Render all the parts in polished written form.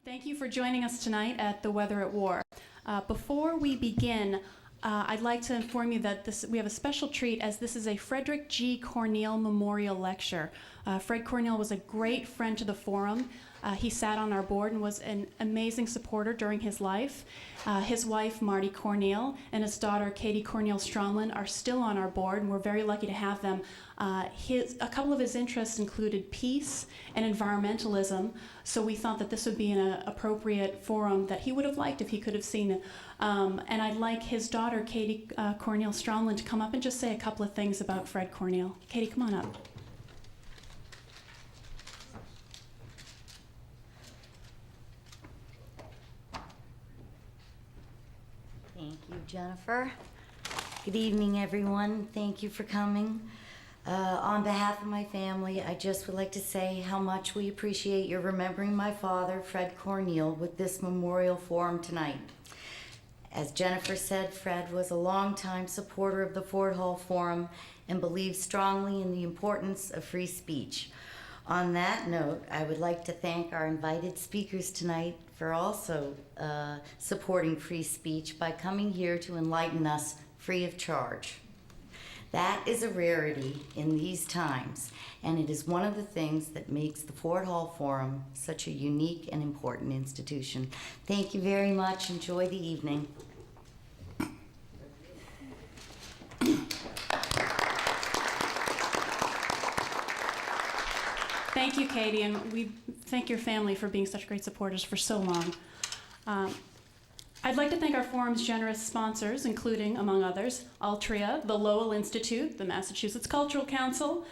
Thank you for joining us tonight at The Weather at War. Before we begin, I'd like to inform you that we have a special treat, as this is a Frederick G. Corneal Memorial Lecture. Fred Corneal was a great friend to the Forum. He sat on our board and was an amazing supporter during his life. His wife, Marty Corneal, and his daughter, Katie Corneal Stromlin, are still on our board, and we're very lucky to have them. A couple of his interests included peace and environmentalism, so we thought that this would be an appropriate forum that he would have liked if he could have seen it. And I'd like his daughter, Katie Corneal Stromlin, to come up and just say a couple of things about Fred Corneal. Katie, come on up. Thank you, Jennifer. Good evening, everyone. Thank you for coming. On behalf of my family, I just would like to say how much we appreciate your remembering my father, Fred Corneal, with this memorial forum tonight. As Jennifer said, Fred was a longtime supporter of the Ford Hall Forum and believed strongly in the importance of free speech. On that note, I would like to thank our invited speakers tonight for also supporting free speech by coming here to enlighten us free of charge. That is a rarity in these times, and it is one of the things that makes the Ford Hall Forum such a unique and important institution. Thank you very much. Enjoy the evening. Thank you, Katie, and we thank your family for being such great supporters for so long. I'd like to thank our forum's generous sponsors, including, among others, Altria, the Lowell Institute, the Massachusetts Cultural Council,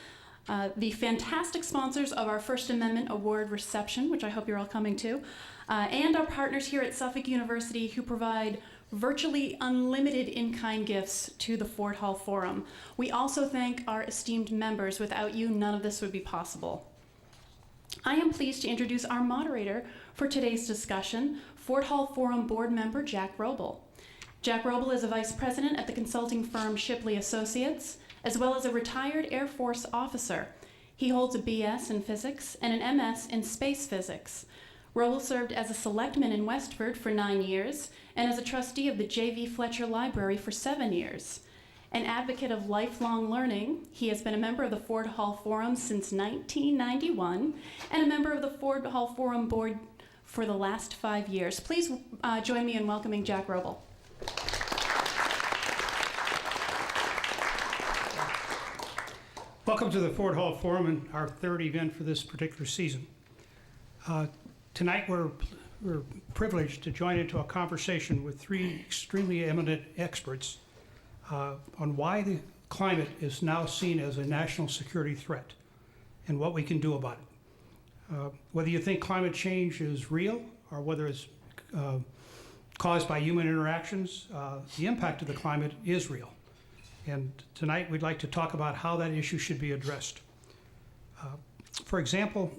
the fantastic sponsors of our First Amendment Award reception, which I hope you're all coming to, and our partners here at Suffolk University who provide virtually unlimited in-kind gifts to the Ford Hall Forum. We also thank our esteemed members. Without you, none of this would be possible. I am pleased to introduce our moderator for today's discussion, Ford Hall Forum board member Jack Wrobel. Jack Wrobel is a vice president at the consulting firm Shipley Associates, as well as a retired Air Force officer. He holds a BS in physics and an MS in space physics. Wrobel served as a selectman in Westford for 9 years and as a trustee of the J.V. Fletcher Library for 7 years. An advocate of lifelong learning, he has been a member of the Ford Hall Forum since 1991 and a member of the Ford Hall Forum board for the last 5 years. Please join me in welcoming Jack Wrobel. Welcome to the Ford Hall Forum and our third event for this particular season. Tonight we're privileged to join into a conversation with three extremely eminent experts on why the climate is now seen as a national security threat and what we can do about it. Whether you think climate change is real or whether it's caused by human interactions, the impact of the climate is real. And tonight we'd like to talk about how that issue should be addressed. For example,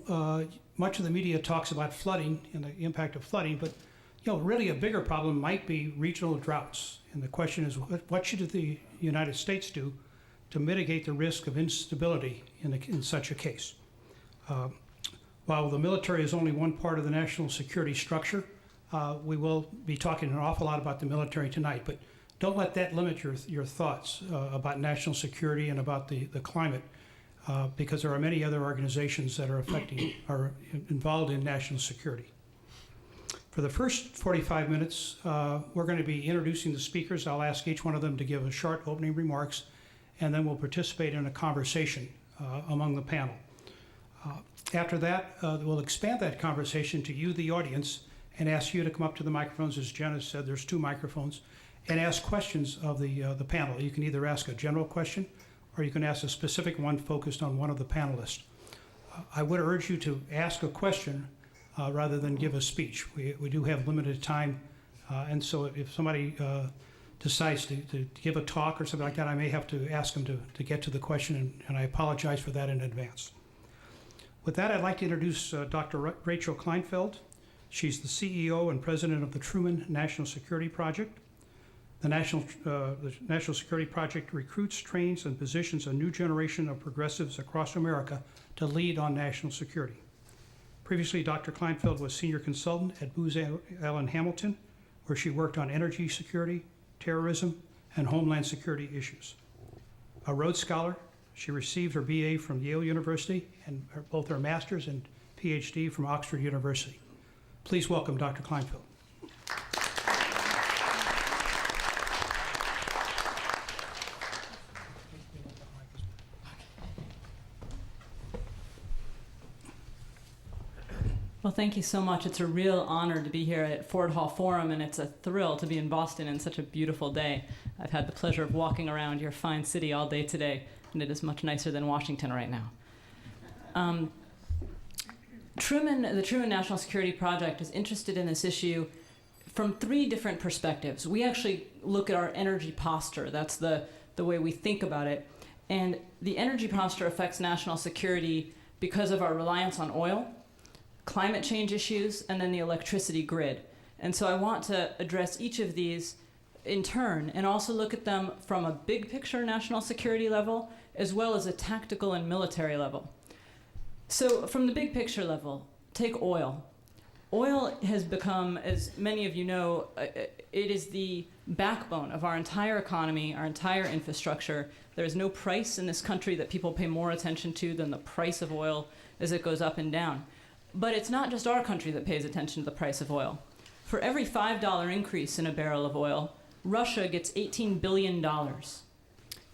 much of the media talks about flooding and the impact of flooding, but really a bigger problem might be regional droughts. And the question is, what should the United States do to mitigate the risk of instability in such a case? While the military is only one part of the national security structure, we will be talking an awful lot about the military tonight, but don't let that limit your thoughts about national security and about the climate, because there are many other organizations that are involved in national security. For the first 45 minutes, we're going to be introducing the speakers. I'll ask each one of them to give a short opening remarks, and then we'll participate in a conversation among the panel. After that, we'll expand that conversation to you, the audience, and ask you to come up to the microphones. As Jenna said, there's 2 microphones, and ask questions of the panel. You can either ask a general question, or you can ask a specific one focused on one of the panelists. I would urge you to ask a question rather than give a speech. We do have limited time, and so if somebody decides to give a talk or something like that, I may have to ask them to get to the question, and I apologize for that in advance. With that, I'd like to introduce Dr. Rachel Kleinfeld. She's the CEO and president of the Truman National Security Project. The National Security Project recruits, trains, and positions a new generation of progressives across America to lead on national security. Previously, Dr. Kleinfeld was senior consultant at Booz Allen Hamilton, where she worked on energy security, terrorism, and homeland security issues. A Rhodes Scholar, she received her BA from Yale University and both her master's and PhD from Oxford University. Please welcome Dr. Kleinfeld. Well, thank you so much. It's a real honor to be here at Ford Hall Forum, and it's a thrill to be in Boston in such a beautiful day. I've had the pleasure of walking around your fine city all day today, and it is much nicer than Washington right now. The Truman National Security Project is interested in this issue from 3 different perspectives. We actually look at our energy posture. That's the way we think about it. And the energy posture affects national security because of our reliance on oil, climate change issues, and then the electricity grid. And so I want to address each of these in turn and also look at them from a big picture national security level as well as a tactical and military level. So from the big picture level, take oil. Oil has become, as many of you know, it is the backbone of our entire economy, our entire infrastructure. There is no price in this country that people pay more attention to than the price of oil as it goes up and down. But it's not just our country that pays attention to the price of oil. For every $5 increase in a barrel of oil, Russia gets $18 billion.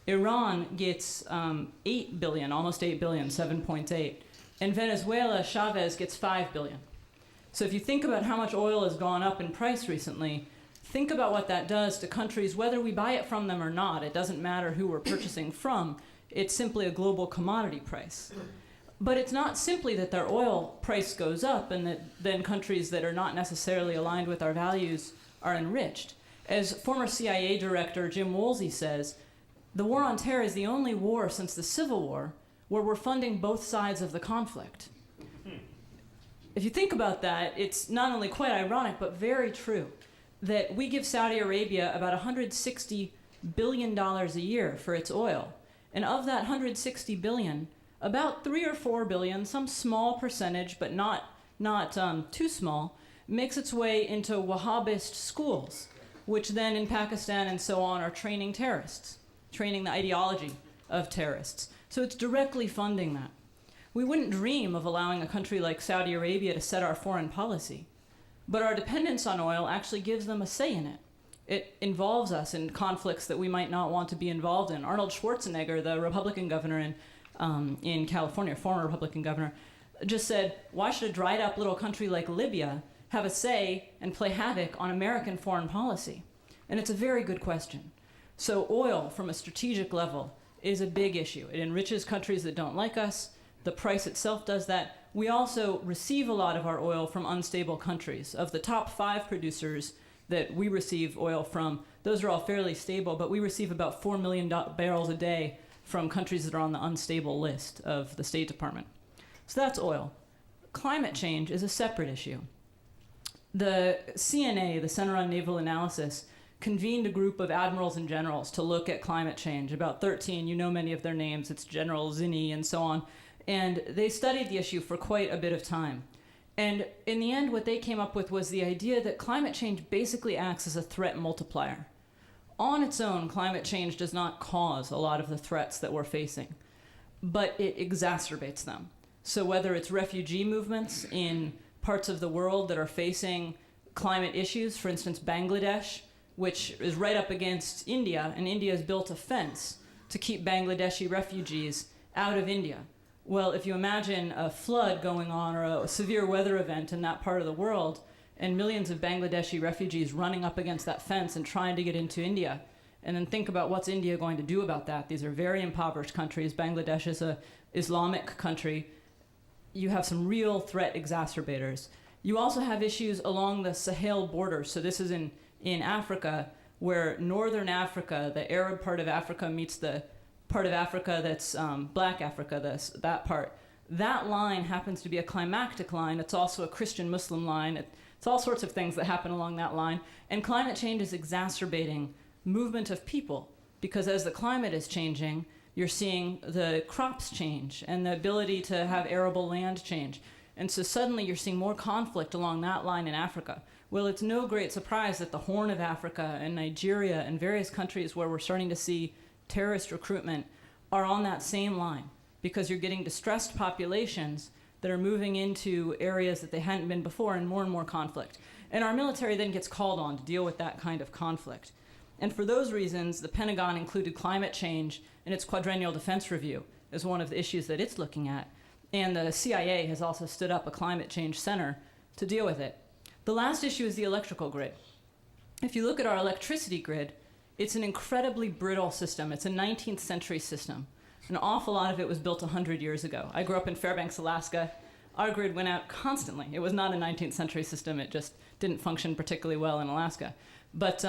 Iran gets $8 billion, almost $8 billion, 7.8. And Venezuela, Chavez gets $5 billion. So if you think about how much oil has gone up in price recently, think about what that does to countries, whether we buy it from them or not. It doesn't matter who we're purchasing from. It's simply a global commodity price. But it's not simply that their oil price goes up and that then countries that are not necessarily aligned with our values are enriched. As former CIA Director Jim Woolsey says, the war on terror is the only war since the Civil War where we're funding both sides of the conflict. If you think about that, it's not only quite ironic, but very true, that we give Saudi Arabia about $160 billion a year for its oil. And of that $160 billion, about 3 or 4 billion, some small percentage, but not too small, makes its way into Wahhabist schools, which then in Pakistan and so on are training terrorists, training the ideology of terrorists. So it's directly funding that. We wouldn't dream of allowing a country like Saudi Arabia to set our foreign policy, but our dependence on oil actually gives them a say in it. It involves us in conflicts that we might not want to be involved in. Arnold Schwarzenegger, the Republican governor in California, former Republican governor, just said, why should a dried up little country like Libya have a say and play havoc on American foreign policy? And it's a very good question. So oil, from a strategic level, is a big issue. It enriches countries that don't like us. The price itself does that. We also receive a lot of our oil from unstable countries. Of the top 5 producers that we receive oil from, those are all fairly stable, but we receive about 4 million barrels a day from countries that are on the unstable list of the State Department. So that's oil. Climate change is a separate issue. The CNA, the Center on Naval Analysis, convened a group of admirals and generals to look at climate change, about 13, you know many of their names, it's General Zinni and so on, and they studied the issue for quite a bit of time. And in the end, what they came up with was the idea that climate change basically acts as a threat multiplier. On its own, climate change does not cause a lot of the threats that we're facing, but it exacerbates them. So whether it's refugee movements in parts of the world that are facing climate issues, for instance, Bangladesh, which is right up against India, and India has built a fence to keep Bangladeshi refugees out of India. Well, if you imagine a flood going on or a severe weather event in that part of the world, and millions of Bangladeshi refugees running up against that fence and trying to get into India, and then think about what's India going to do about that. These are very impoverished countries. Bangladesh is an Islamic country. You have some real threat exacerbators. You also have issues along the Sahel border. So this is in Africa, where northern Africa, the Arab part of Africa, meets the part of Africa that's black Africa, that part. That line happens to be a climactic line. It's also a Christian-Muslim line. It's all sorts of things that happen along that line. And climate change is exacerbating movement of people, because as the climate is changing, you're seeing the crops change and the ability to have arable land change. And so suddenly you're seeing more conflict along that line in Africa. Well, it's no great surprise that the Horn of Africa and Nigeria and various countries where we're starting to see terrorist recruitment are on that same line, because you're getting distressed populations that are moving into areas that they hadn't been before, and more conflict. And our military then gets called on to deal with that kind of conflict. And for those reasons, the Pentagon included climate change in its quadrennial defense review as one of the issues that it's looking at. And the CIA has also stood up a climate change center to deal with it. The last issue is the electrical grid. If you look at our electricity grid, it's an incredibly brittle system. It's a 19th century system. An awful lot of it was built 100 years ago. I grew up in Fairbanks, Alaska. Our grid went out constantly. It was not a 19th century system. It just didn't function particularly well in Alaska. But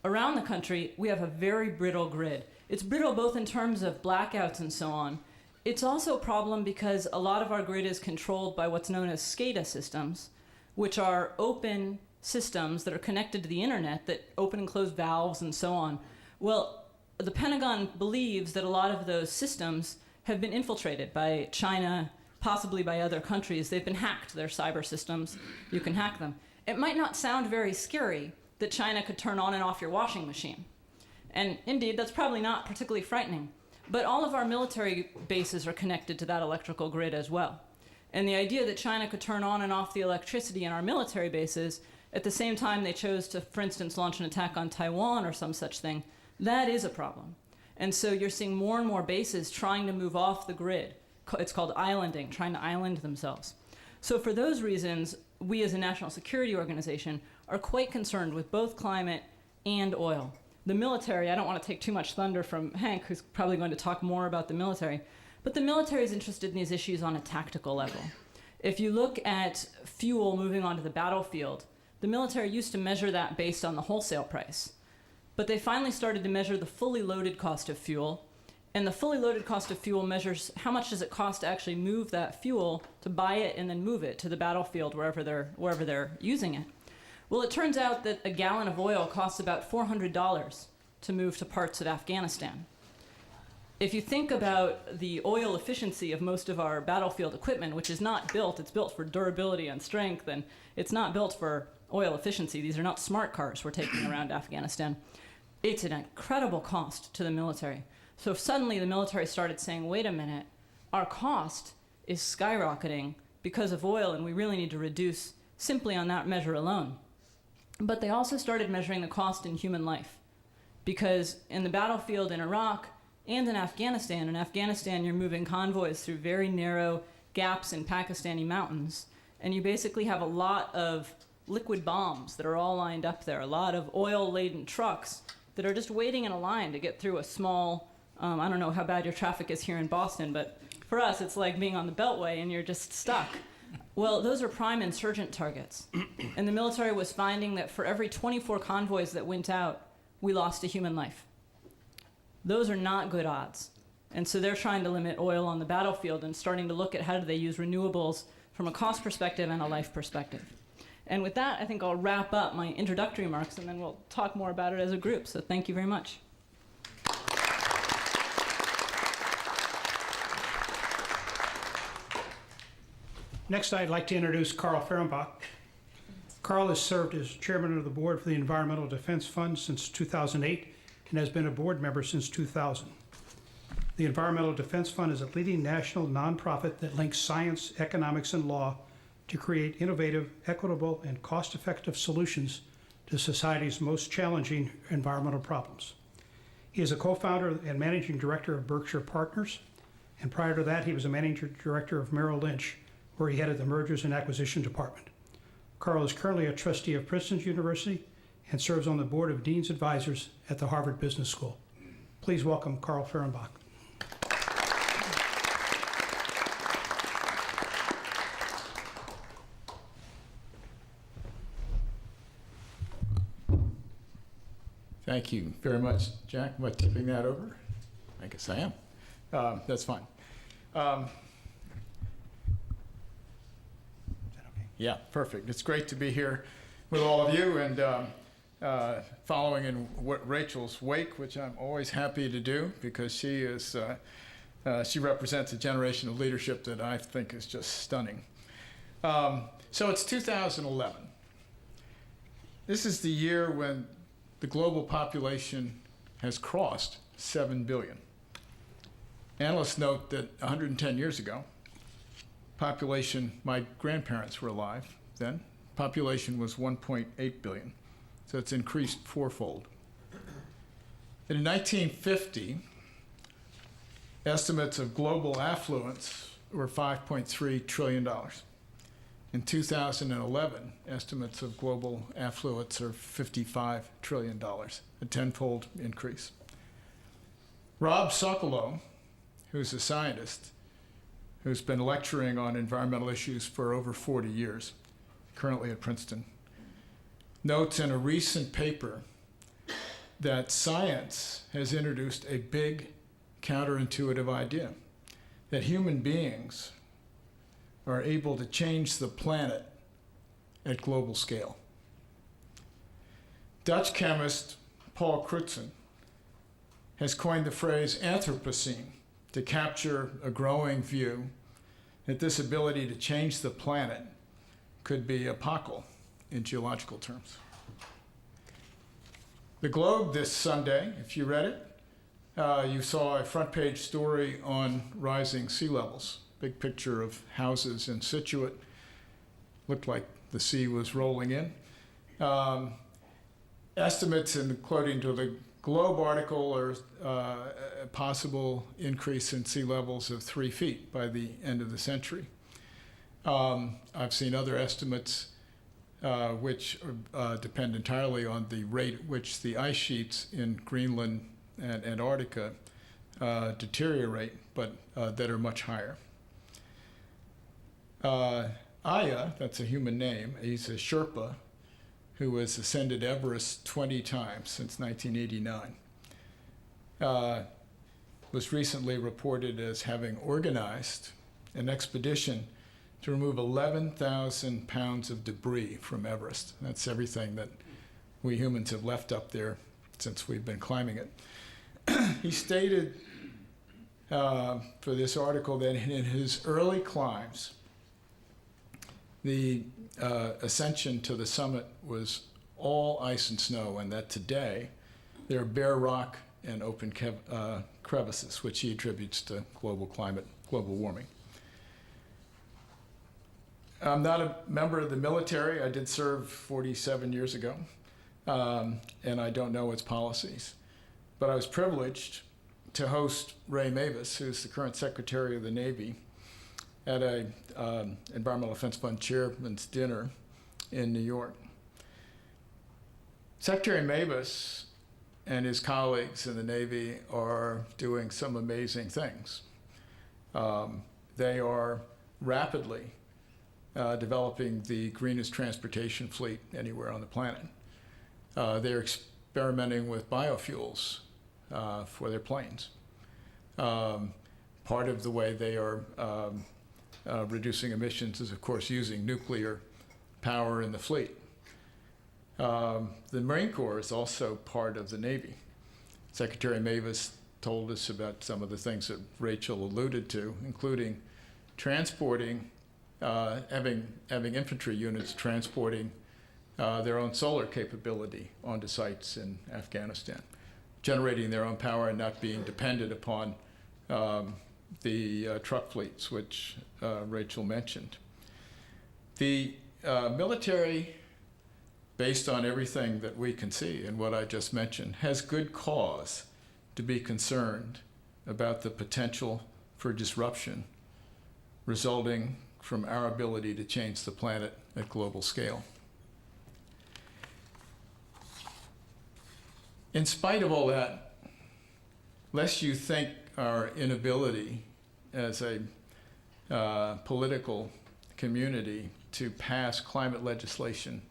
around the country, we have a very brittle grid. It's brittle both in terms of blackouts and so on. It's also a problem because a lot of our grid is controlled by what's known as SCADA systems, which are open systems that are connected to the internet that open and close valves and so on. Well, the Pentagon believes that a lot of those systems have been infiltrated by China, possibly by other countries. They've been hacked, their cyber systems. You can hack them. It might not sound very scary that China could turn on and off your washing machine. And indeed, that's probably not particularly frightening. But all of our military bases are connected to that electrical grid as well. And the idea that China could turn on and off the electricity in our military bases at the same time they chose to, for instance, launch an attack on Taiwan or some such thing, that is a problem. And so you're seeing more and more bases trying to move off the grid. It's called islanding, trying to island themselves. So for those reasons, we as a national security organization are quite concerned with both climate and oil. The military, I don't want to take too much thunder from Hank, who's probably going to talk more about the military, but the military is interested in these issues on a tactical level. If you look at fuel moving onto the battlefield, the military used to measure that based on the wholesale price. But they finally started to measure the fully loaded cost of fuel, and the fully loaded cost of fuel measures how much does it cost to actually move that fuel, to buy it and then move it to the battlefield wherever they're using it. Well, it turns out that a gallon of oil costs about $400 to move to parts of Afghanistan. If you think about the oil efficiency of most of our battlefield equipment, which is not built, it's built for durability and strength, and it's not built for oil efficiency. These are not smart cars we're taking around Afghanistan. It's an incredible cost to the military. So if suddenly the military started saying, wait a minute, our cost is skyrocketing because of oil, and we really need to reduce simply on that measure alone. But they also started measuring the cost in human life, because in the battlefield in Iraq and in Afghanistan you're moving convoys through very narrow gaps in Pakistani mountains, and you basically have a lot of liquid bombs that are all lined up there, a lot of oil-laden trucks that are just waiting in a line to get through a small, I don't know how bad your traffic is here in Boston, but for us it's like being on the Beltway and you're just stuck. Well, those are prime insurgent targets. And the military was finding that for every 24 convoys that went out, we lost a human life. Those are not good odds. And so they're trying to limit oil on the battlefield and starting to look at how do they use renewables from a cost perspective and a life perspective. And with that, I think I'll wrap up my introductory remarks, and then we'll talk more about it as a group. So thank you very much. Next, I'd like to introduce Carl Ferenbach. Carl has served as chairman of the board for the Environmental Defense Fund since 2008 and has been a board member since 2000. The Environmental Defense Fund is a leading national nonprofit that links science, economics, and law to create innovative, equitable, and cost-effective solutions to society's most challenging environmental problems. He is a co-founder and managing director of Berkshire Partners, and prior to that, he was a managing director of Merrill Lynch, where he headed the Mergers and Acquisition Department. Carl is currently a trustee of Princeton University and serves on the board of Dean's Advisors at the Harvard Business School. Please welcome Carl Ferenbach. Thank you very much, Jack. Am I tipping that over? I guess I am. That's fine. Yeah, perfect. It's great to be here with all of you and following in what Rachel's wake, which I'm always happy to do because she represents a generation of leadership that I think is just stunning. So it's 2011. This is the year when the global population has crossed 7 billion. Analysts note that 110 years ago, population, my grandparents were alive then, population was 1.8 billion. So it's increased fourfold. And in 1950, estimates of global affluence were $5.3 trillion. In 2011, estimates of global affluence are $55 trillion, a tenfold increase. Rob Sokolow, who's a scientist who's been lecturing on environmental issues for over 40 years, currently at Princeton, notes in a recent paper that science has introduced a big counterintuitive idea, that human beings are able to change the planet at global scale. Dutch chemist Paul Crutzen has coined the phrase Anthropocene to capture a growing view that this ability to change the planet could be epochal in geological terms. The Globe this Sunday, if you read it, you saw a front page story on rising sea levels. Big picture of houses in Scituate. Looked like the sea was rolling in. Estimates, according to the Globe article, are a possible increase in sea levels of 3 feet by the end of the century. I've seen other estimates which depend entirely on the rate at which the ice sheets in Greenland and Antarctica deteriorate, but that are much higher. Aya, that's a human name, he's a Sherpa who has ascended Everest 20 times since 1989, was recently reported as having organized an expedition to remove 11,000 pounds of debris from Everest. That's everything that we humans have left up there since we've been climbing it. He stated for this article that in his early climbs, the ascension to the summit was all ice and snow, and that today there are bare rock and open crevices, which he attributes to global climate, global warming. I'm not a member of the military. I did serve 47 years ago, and I don't know its policies. But I was privileged to host Ray Mavis, who's the current Secretary of the Navy, at a Environmental Defense Fund Chairman's dinner in New York. Secretary Mavis and his colleagues in the Navy are doing some amazing things. They are rapidly developing the greenest transportation fleet anywhere on the planet. They're experimenting with biofuels for their planes. Part of the way they are reducing emissions is, of course, using nuclear power in the fleet. The Marine Corps is also part of the Navy. Secretary Mavis told us about some of the things that Rachel alluded to, including transporting, having infantry units transporting their own solar capability onto sites in Afghanistan, generating their own power and not being dependent upon the truck fleets, which Rachel mentioned. The military, based on everything that we can see and what I just mentioned, has good cause to be concerned about the potential for disruption resulting from our ability to change the planet at global scale. In spite of all that, lest you think our inability as a political community to pass climate legislation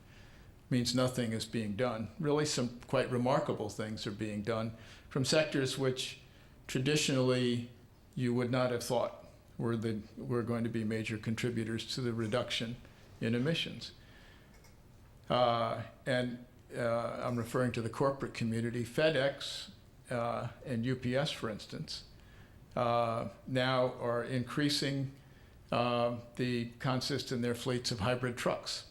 means nothing is being done. Really, some quite remarkable things are being done from sectors which traditionally you would not have thought were going to be major contributors to the reduction in emissions. And I'm referring to the corporate community. FedEx and UPS, for instance, now are increasing consist in their fleets of hybrid trucks.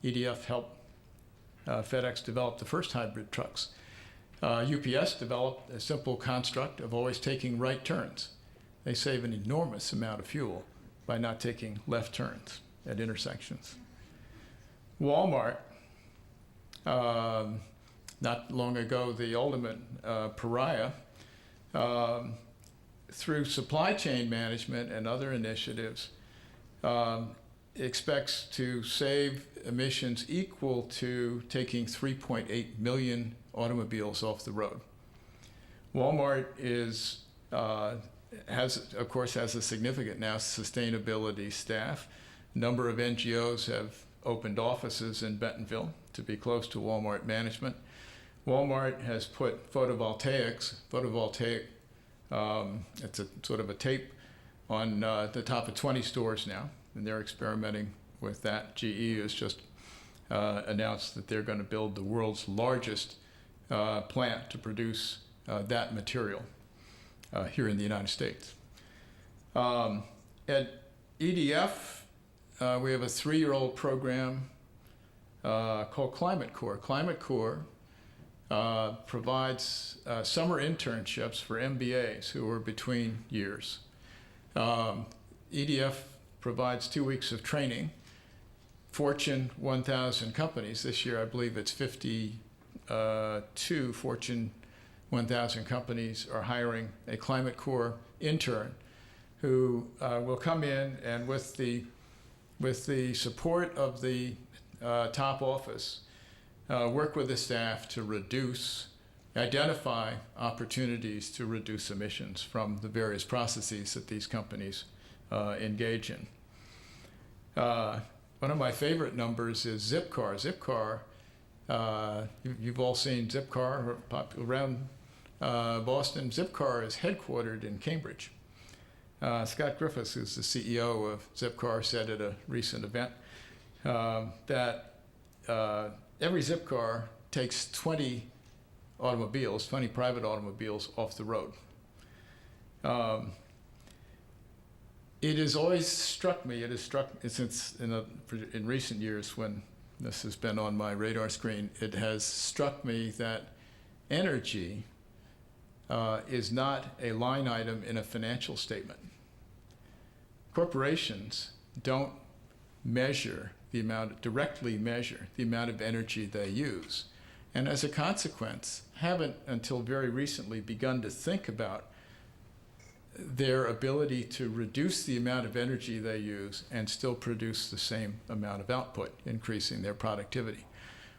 EDF helped FedEx develop the first hybrid trucks. UPS developed a simple construct of always taking right turns. They save an enormous amount of fuel by not taking left turns at intersections. Walmart, not long ago the ultimate pariah, through supply chain management and other initiatives, expects to save emissions equal to taking 3.8 million automobiles off the road. Walmart has a significant now sustainability staff. A number of NGOs have opened offices in Bentonville to be close to Walmart management. Walmart has put photovoltaic, it's a sort of a tape on the top of 20 stores now, and they're experimenting with that. GE has just announced that they're going to build the world's largest plant to produce that material here in the United States. At EDF, we have a 3-year-old program called Climate Corps. Climate Corps provides summer internships for MBAs who are between years. EDF provides 2 weeks of training. Fortune 1000 companies, this year I believe it's 52 Fortune 1000 companies are hiring a Climate Corps intern who will come in and with the support of the top office, work with the staff to identify opportunities to reduce emissions from the various processes that these companies engage in. One of my favorite numbers is Zipcar. Zipcar, you've all seen Zipcar around Boston. Zipcar is headquartered in Cambridge. Scott Griffiths, who's the CEO of Zipcar, said at a recent event that every Zipcar takes 20 private automobiles off the road. It has always struck me, since in recent years when this has been on my radar screen, it has struck me that energy is not a line item in a financial statement. Corporations don't directly measure the amount of energy they use, and as a consequence, haven't until very recently begun to think about their ability to reduce the amount of energy they use and still produce the same amount of output, increasing their productivity.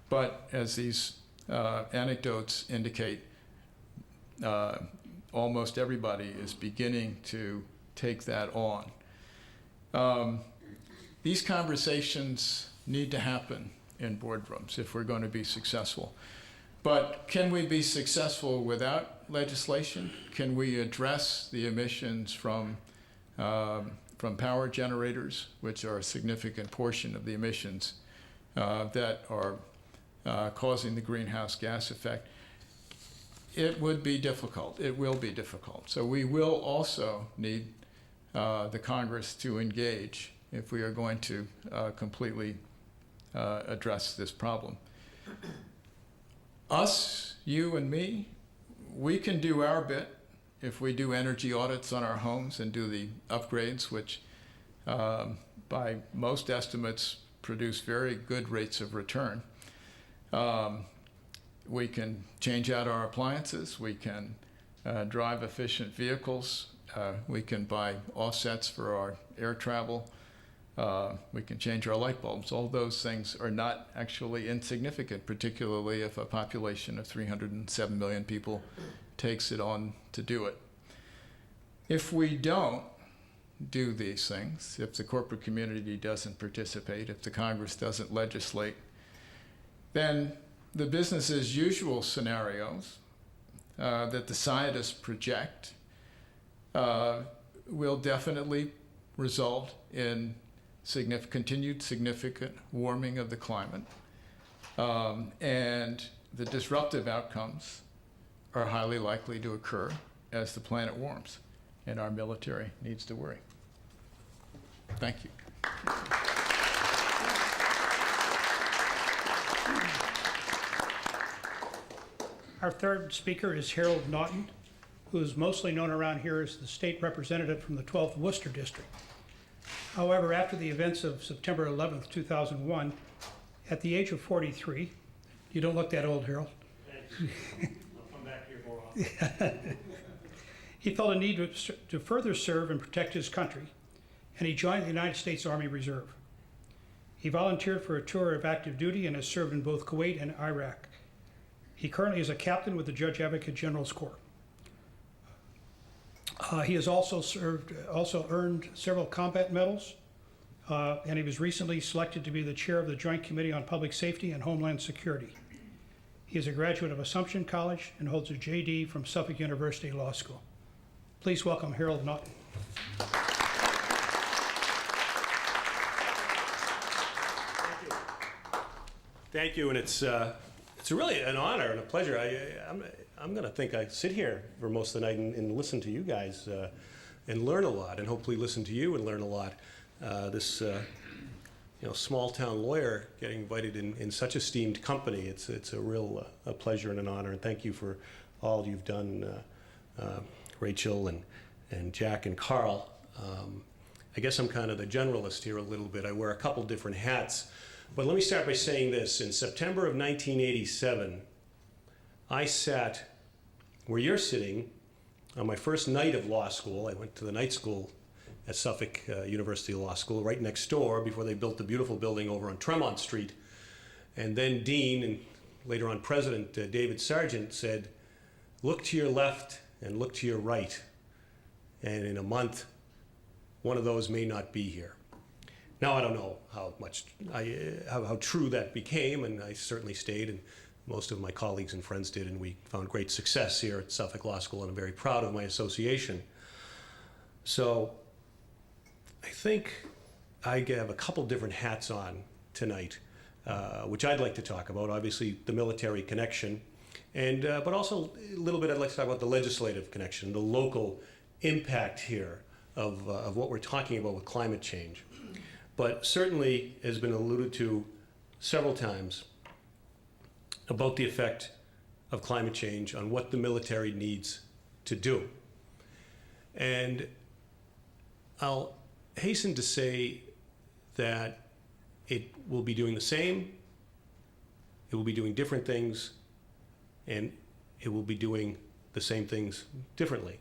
But as these anecdotes indicate, almost everybody is beginning to take that on. These conversations need to happen in boardrooms if we're going to be successful. But can we be successful without legislation? Can we address the emissions from power generators, which are a significant portion of the emissions that are causing the greenhouse gas effect? It would be difficult. It will be difficult. So we will also need the Congress to engage if we are going to completely address this problem. Us, you and me, we can do our bit if we do energy audits on our homes and do the upgrades, which by most estimates produce very good rates of return. We can change out our appliances. We can drive efficient vehicles. We can buy offsets for our air travel. We can change our light bulbs. All those things are not actually insignificant, particularly if a population of 307 million people takes it on to do it. If we don't do these things, if the corporate community doesn't participate, if the Congress doesn't legislate, then the business as usual scenarios that the scientists project will definitely result in continued significant warming of the climate, and the disruptive outcomes are highly likely to occur as the planet warms, and our military needs to worry. Thank you. Our third speaker is Harold Naughton, who is mostly known around here as the state representative from the 12th Worcester District. However, after the events of September 11th, 2001, at the age of 43, you don't look that old, Harold. Thanks. I'll come back here more often. He felt a need to further serve and protect his country, and he joined the United States Army Reserve. He volunteered for a tour of active duty and has served in both Kuwait and Iraq. He currently is a captain with the Judge Advocate General's Corps. He has also earned several combat medals, and he was recently selected to be the chair of the Joint Committee on Public Safety and Homeland Security. He is a graduate of Assumption College and holds a JD from Suffolk University Law School. Please welcome Harold Naughton. Thank you, and it's really an honor and a pleasure. I'm going to think I sit here for most of the night and listen to you guys and learn a lot, and hopefully listen to you and learn a lot. This small town lawyer getting invited in such esteemed company, it's a real a pleasure and an honor, and thank you for all you've done, Rachel and Jack and Carl. I guess I'm kind of the generalist here a little bit. I wear a couple different hats. But let me start by saying this. In September of 1987, I sat where you're sitting on my first night of law school. I went to the night school at Suffolk University Law School right next door before they built the beautiful building over on Tremont Street. And then Dean and later on President David Sargent said, look to your left and look to your right. And in a month, one of those may not be here. Now, I don't know how true that became, and I certainly stayed, and most of my colleagues and friends did, and we found great success here at Suffolk Law School, and I'm very proud of my association. So I think I have a couple different hats on tonight, which I'd like to talk about. Obviously, the military connection, and but also a little bit I'd like to talk about the legislative connection, the local impact here of what we're talking about with climate change. But certainly has been alluded to several times about the effect of climate change on what the military needs to do. And I'll hasten to say that it will be doing the same, it will be doing different things, and it will be doing the same things differently.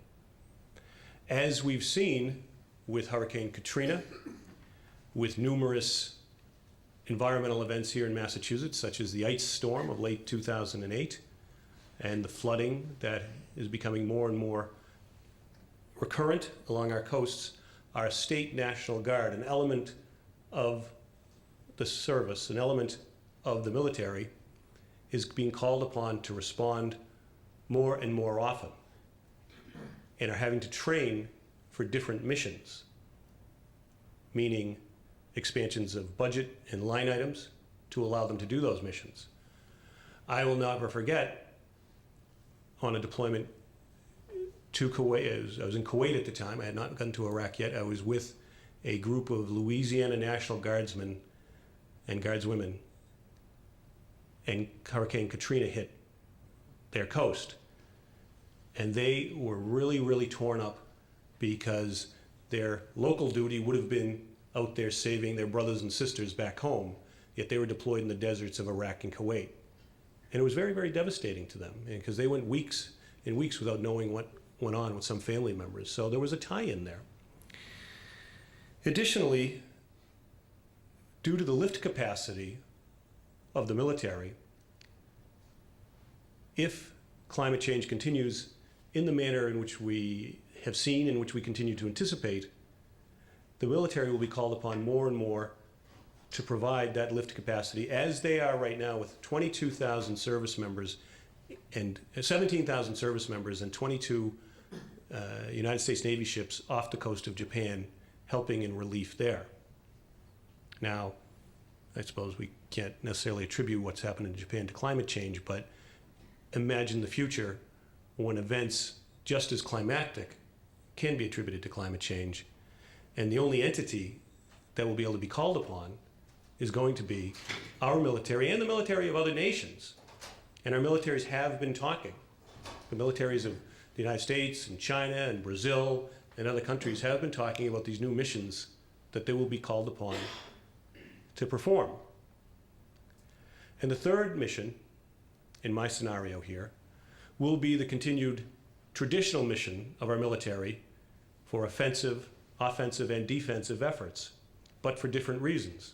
As we've seen with Hurricane Katrina, with numerous environmental events here in Massachusetts, such as the ice storm of late 2008 and the flooding that is becoming more and more recurrent along our coasts, our state National Guard, an element of the service, an element of the military, is being called upon to respond more and more often and are having to train for different missions, meaning expansions of budget and line items to allow them to do those missions. I will never forget on a deployment to Kuwait. I was in Kuwait at the time. I had not gone to Iraq yet. I was with a group of Louisiana National Guardsmen and Guardswomen, and Hurricane Katrina hit their coast. And they were really, really torn up because their local duty would have been out there saving their brothers and sisters back home, yet they were deployed in the deserts of Iraq and Kuwait. And it was very, very devastating to them because they went weeks and weeks without knowing what went on with some family members. So there was a tie-in there. Additionally, due to the lift capacity of the military, if climate change continues in the manner in which we have seen and which we continue to anticipate, the military will be called upon more and more to provide that lift capacity, as they are right now with 22,000 service members and 17,000 service members and 22 United States Navy ships off the coast of Japan helping in relief there. Now, I suppose we can't necessarily attribute what's happened in Japan to climate change, but imagine the future when events just as climactic can be attributed to climate change, and the only entity that will be able to be called upon is going to be our military and the military of other nations. And our militaries have been talking. The militaries of the United States and China and Brazil and other countries have been talking about these new missions that they will be called upon to perform. And the third mission, in my scenario here, will be the continued traditional mission of our military for offensive, and defensive efforts, but for different reasons.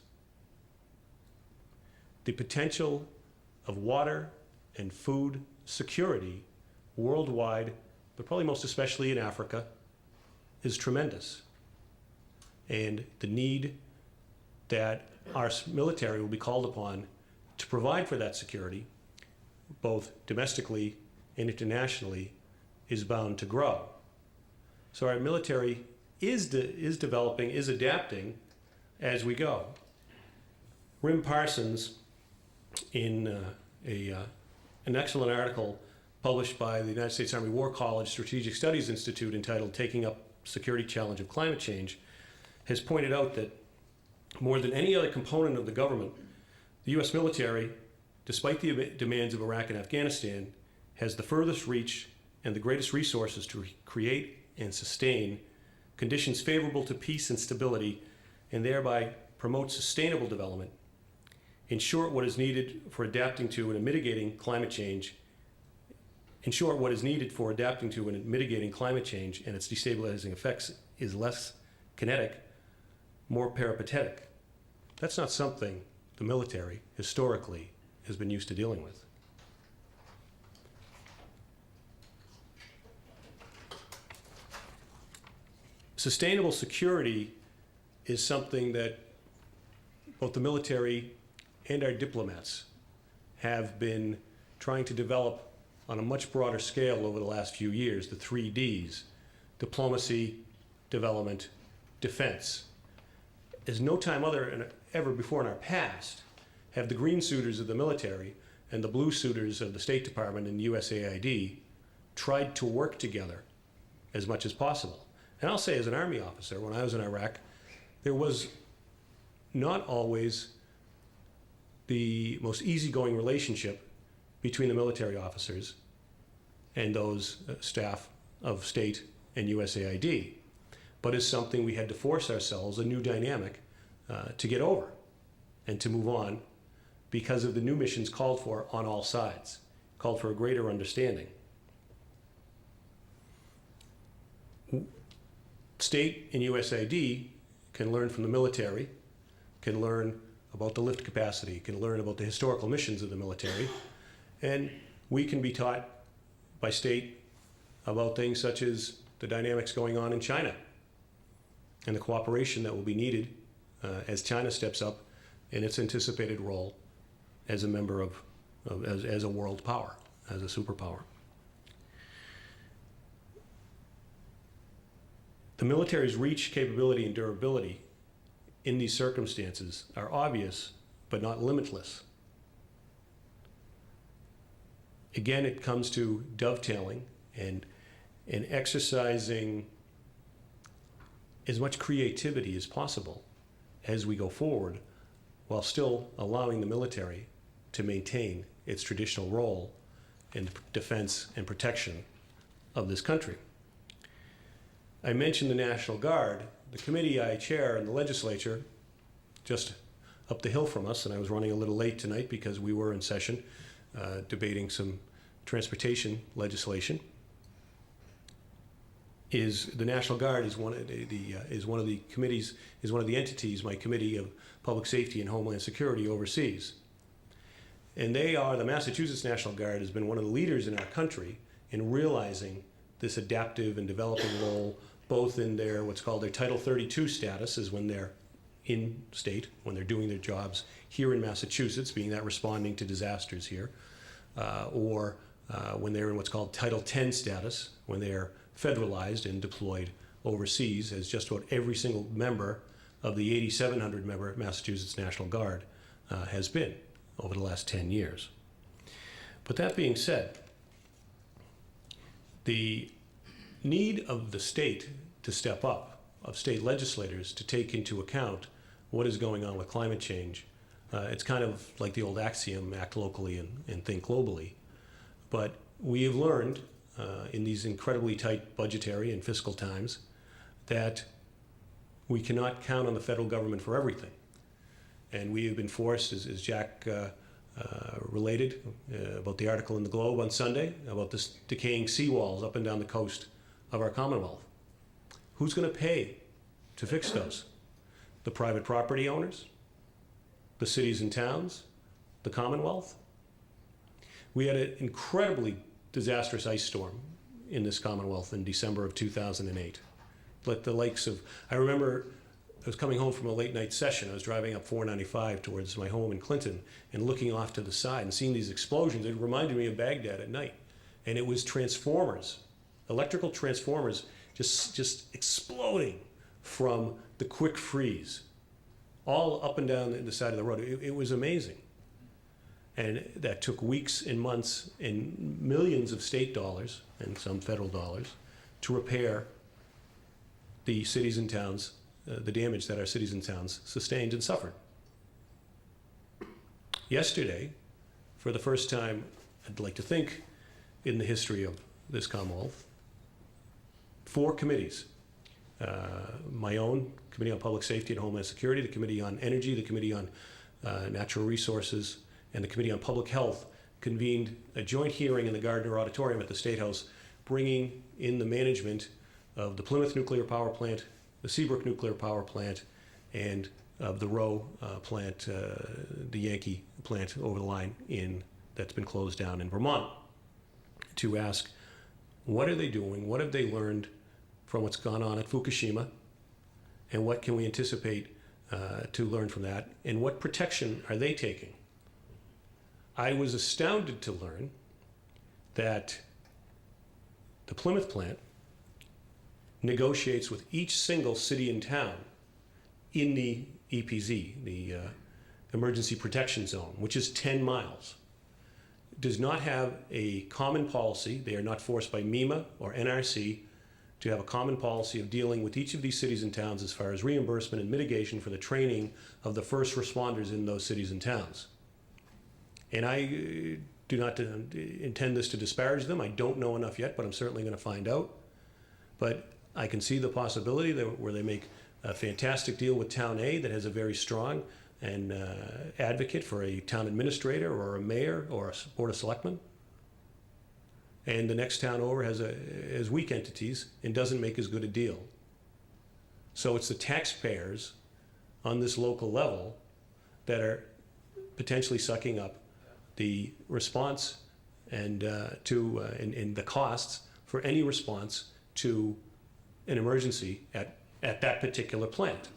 The potential of water and food security worldwide, but probably most especially in Africa, is tremendous. And the need that our military will be called upon to provide for that security, both domestically and internationally, is bound to grow. So our military is developing, is adapting as we go. Rim Parsons, in an excellent article published by the United States Army War College Strategic Studies Institute entitled Taking Up Security Challenge of Climate Change, has pointed out that more than any other component of the government, the U.S. military, despite the demands of Iraq and Afghanistan, has the furthest reach and the greatest resources to create and sustain conditions favorable to peace and stability, and thereby promote sustainable development, ensure what is needed for adapting to and mitigating climate change, and its destabilizing effects is less kinetic, more peripatetic. That's not something the military historically has been used to dealing with. Sustainable security is something that both the military and our diplomats have been trying to develop on a much broader scale over the last few years, the 3 Ds: diplomacy, development, defense. As no time ever before in our past have the green suitors of the military and the blue suitors of the State Department and USAID tried to work together as much as possible. And I'll say, as an Army officer, when I was in Iraq, there was not always the most easygoing relationship between the military officers and those staff of state and USAID, but it's something we had to force ourselves, a new dynamic, to get over and to move on, because of the new missions called for on all sides, called for a greater understanding. State and USAID can learn from the military, can learn about the lift capacity, can learn about the historical missions of the military, and we can be taught by state about things such as the dynamics going on in China and the cooperation that will be needed as China steps up in its anticipated role as a member as a world power, as a superpower. The military's reach, capability, and durability in these circumstances are obvious, but not limitless. Again, it comes to dovetailing and exercising as much creativity as possible as we go forward, while still allowing the military to maintain its traditional role in defense and protection of this country. I mentioned the National Guard. The committee I chair in the legislature, just up the hill from us, and I was running a little late tonight because we were in session debating some transportation legislation, is the National Guard is one of the entities my Committee of Public Safety and Homeland Security oversees. And the Massachusetts National Guard has been one of the leaders in our country in realizing this adaptive and developing role, both in their what's called their Title 32 status, is when they're in state, when they're doing their jobs here in Massachusetts, being that responding to disasters here, or when they're in what's called Title 10 status, when they're federalized and deployed overseas, as just about every single member of the 8,700 member Massachusetts National Guard has been over the last 10 years. But that being said, the need of the state to step up, of state legislators to take into account what is going on with climate change. It's kind of like the old axiom, act locally and think globally. But we have learned in these incredibly tight budgetary and fiscal times that we cannot count on the federal government for everything. And we have been forced, as Jack related about the article in the Globe on Sunday, about this decaying seawalls up and down the coast of our Commonwealth. Who's going to pay to fix those? The private property owners? The cities and towns? The Commonwealth? We had an incredibly disastrous ice storm in this Commonwealth in December of 2008. Like the likes of, I remember I was coming home from a late night session. I was driving up 495 towards my home in Clinton and looking off to the side and seeing these explosions. It reminded me of Baghdad at night. And it was transformers, electrical transformers, just exploding from the quick freeze, all up and down the side of the road. It was amazing. And that took weeks and months and millions of state dollars and some federal dollars to repair the cities and towns, the damage that our cities and towns sustained and suffered. Yesterday, for the first time, I'd like to think, in the history of this Commonwealth, 4 committees, my own Committee on Public Safety and Homeland Security, the Committee on Energy, the Committee on Natural Resources, and the Committee on Public Health convened a joint hearing in the Gardner Auditorium at the State House, bringing in the management of the Plymouth Nuclear Power Plant, the Seabrook Nuclear Power Plant, and of the Roe plant, the Yankee plant over the line that's been closed down in Vermont, to ask what are they doing, what have they learned from what's gone on at Fukushima, and what can we anticipate to learn from that, and what protection are they taking? I was astounded to learn that the Plymouth plant negotiates with each single city and town in the EPZ, the Emergency Protection Zone, which is 10 miles. Does not have a common policy. They are not forced by MEMA or NRC to have a common policy of dealing with each of these cities and towns as far as reimbursement and mitigation for the training of the first responders in those cities and towns. And I do not intend this to disparage them. I don't know enough yet, but I'm certainly going to find out. But I can see the possibility where they make a fantastic deal with Town A that has a very strong and advocate for a town administrator or a mayor or a board of selectmen. And the next town over has weak entities and doesn't make as good a deal. So it's the taxpayers on this local level that are potentially sucking up the response and the costs for any response to an emergency at that particular plant.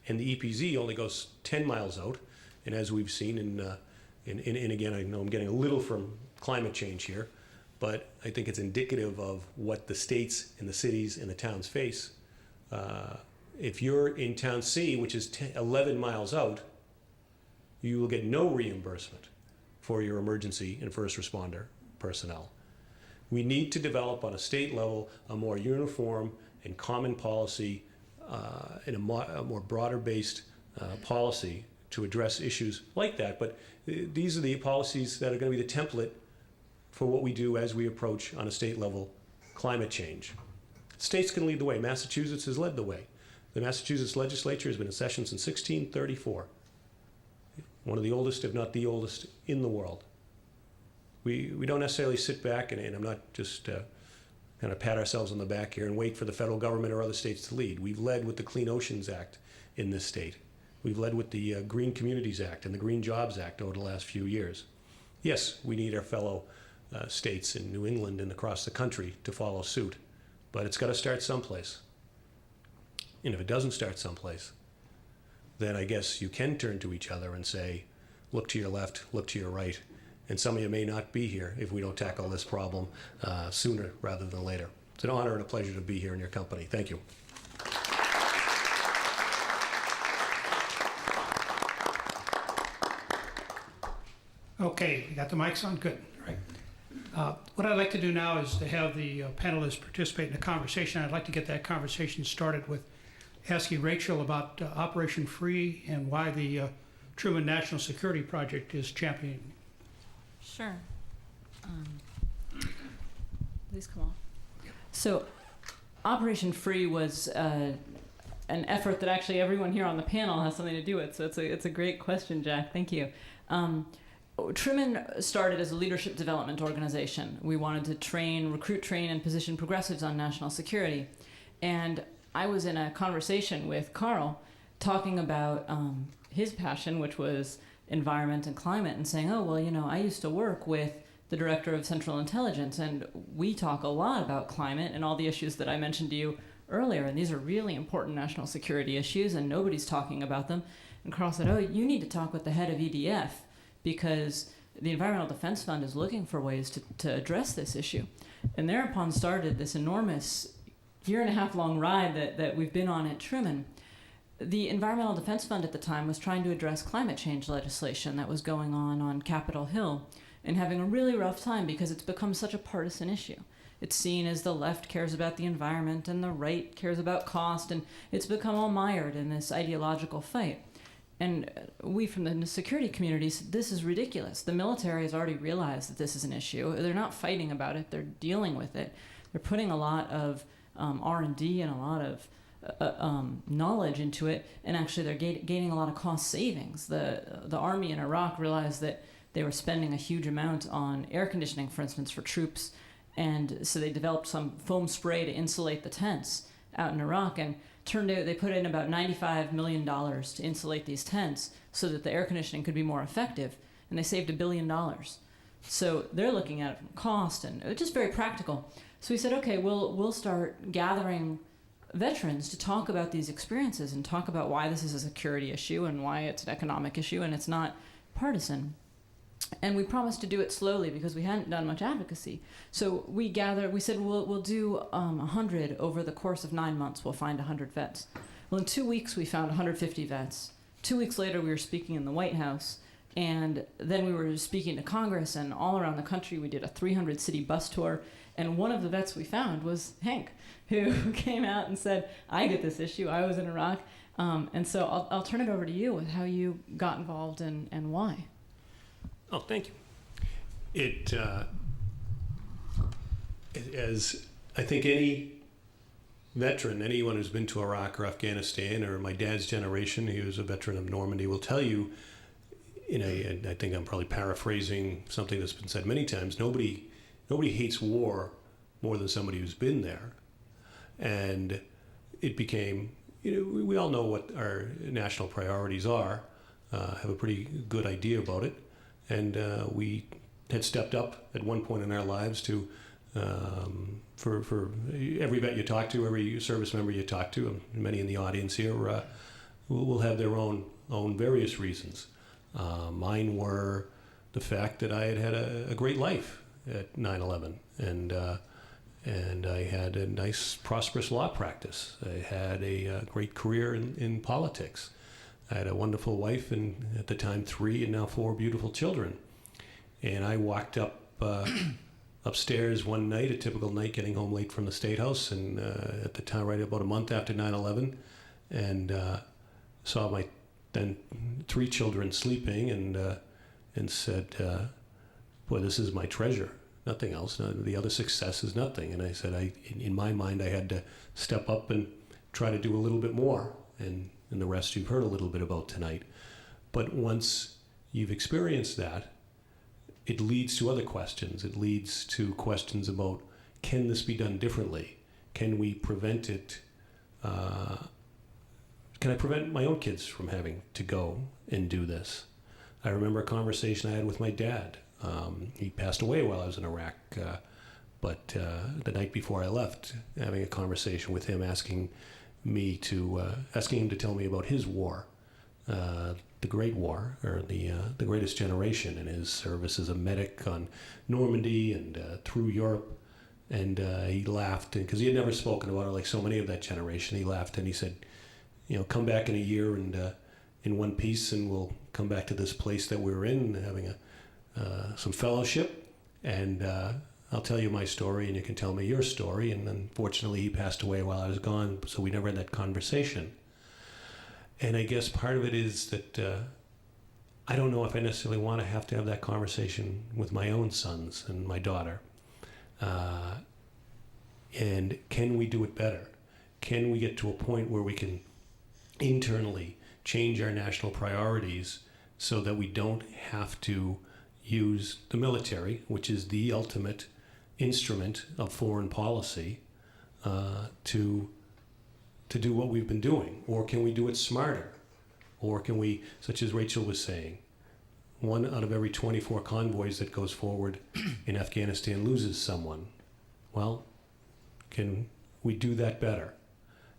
And the EPZ only goes 10 miles out, and as we've seen and again, I know I'm getting a little from climate change here, but I think it's indicative of what the states and the cities and the towns face. If you're in Town C, which is 11 miles out, you will get no reimbursement for your emergency and first responder personnel. We need to develop on a state level a more uniform and common policy and a more broader-based policy to address issues like that. But these are the policies that are going to be the template for what we do as we approach on a state level climate change. States can lead the way. Massachusetts has led the way. The Massachusetts legislature has been in session since 1634. One of the oldest, if not the oldest, in the world. We don't necessarily sit back, and I'm not just kind of pat ourselves on the back here and wait for the federal government or other states to lead. We've led with the Clean Oceans Act in this state. We've led with the Green Communities Act and the Green Jobs Act over the last few years. Yes, we need our fellow states in New England and across the country to follow suit, but it's got to start someplace. And if it doesn't start someplace, then I guess you can turn to each other and say, look to your left, look to your right, and some of you may not be here if we don't tackle this problem sooner rather than later. It's an honor and a pleasure to be here in your company. Thank you. Okay, you got the mics on? Good. All right. What I'd like to do now is to have the panelists participate in a conversation. I'd like to get that conversation started with asking Rachel about Operation Free and why the Truman National Security Project is championing. Sure. Please come on. So, Operation Free was an effort that actually everyone here on the panel has something to do with. So it's a great question, Jack. Thank you. Truman started as a leadership development organization. We wanted to recruit, train, and position progressives on national security. And I was in a conversation with Carl talking about his passion, which was environment and climate, and saying, oh, well, you know, I used to work with the director of Central Intelligence, and we talk a lot about climate and all the issues that I mentioned to you earlier, and these are really important national security issues, and nobody's talking about them. And Carl said, oh, you need to talk with the head of EDF, because the Environmental Defense Fund is looking for ways to address this issue. And thereupon started this enormous year-and-a-half-long ride that we've been on at Truman. The Environmental Defense Fund at the time was trying to address climate change legislation that was going on Capitol Hill, and having a really rough time because it's become such a partisan issue. It's seen as the left cares about the environment and the right cares about cost, and it's become all mired in this ideological fight. And we from the security community said, this is ridiculous. The military has already realized that this is an issue. They're not fighting about it, they're dealing with it. They're putting a lot of R&D and a lot of knowledge into it, and actually they're gaining a lot of cost savings. The Army in Iraq realized that they were spending a huge amount on air conditioning, for instance, for troops, and so they developed some foam spray to insulate the tents out in Iraq, and turned out they put in about $95 million to insulate these tents so that the air conditioning could be more effective, and they saved $1 billion. So they're looking at it from cost, and it's just very practical. So we said, okay, we'll start gathering veterans to talk about these experiences and talk about why this is a security issue and why it's an economic issue and it's not partisan. And we promised to do it slowly because we hadn't done much advocacy. So we said we'll do 100 over the course of 9 months. We'll find 100 vets. Well, in 2 weeks, we found 150 vets. 2 weeks later, we were speaking in the White House. And then we were speaking to Congress, and all around the country, we did a 300-city bus tour. And one of the vets we found was Hank, who came out and said, I get this issue. I was in Iraq. And so I'll turn it over to you with how you got involved and why. Oh, thank you. As I think any veteran, anyone who's been to Iraq or Afghanistan, or my dad's generation, he was a veteran of Normandy, will tell you, and I think I'm probably paraphrasing something that's been said many times, nobody hates war more than somebody who's been there. And it became, we all know what our national priorities are, have a pretty good idea about it. And we had stepped up at one point in our lives to, for every vet you talk to, every service member you talk to, and many in the audience here, will have their own various reasons. Mine were the fact that I had a great life at 9/11, and I had a nice, prosperous law practice. I had a great career in politics. I had a wonderful wife and, at the time, 3 and now 4 beautiful children. And I walked up upstairs one night, a typical night, getting home late from the State House, and at the time, right about a month after 9/11, and saw my then 3 children sleeping, and said, boy, this is my treasure. Nothing else. The other success is nothing. And I said, in my mind, I had to step up and try to do a little bit more. And the rest you've heard a little bit about tonight. But once you've experienced that, it leads to other questions. It leads to questions about, can this be done differently? Can we prevent it? Can I prevent my own kids from having to go and do this? I remember a conversation I had with my dad. He passed away while I was in Iraq, but the night before I left, having a conversation with him, asking him to tell me about his war, the Great War, or the Greatest Generation, and his service as a medic on Normandy and through Europe. And he laughed, because he had never spoken about it like so many of that generation. He laughed and he said, come back in a year and in one piece, and we'll come back to this place that we were in, having some fellowship, and I'll tell you my story and you can tell me your story. And unfortunately, he passed away while I was gone, so we never had that conversation. And I guess part of it is that I don't know if I necessarily want to have that conversation with my own sons and my daughter. And can we do it better? Can we get to a point where we can internally change our national priorities so that we don't have to use the military, which is the ultimate instrument of foreign policy, to do what we've been doing? Or can we do it smarter? Or can we, such as Rachel was saying, 1 out of every 24 convoys that goes forward in Afghanistan loses someone? Well, can we do that better?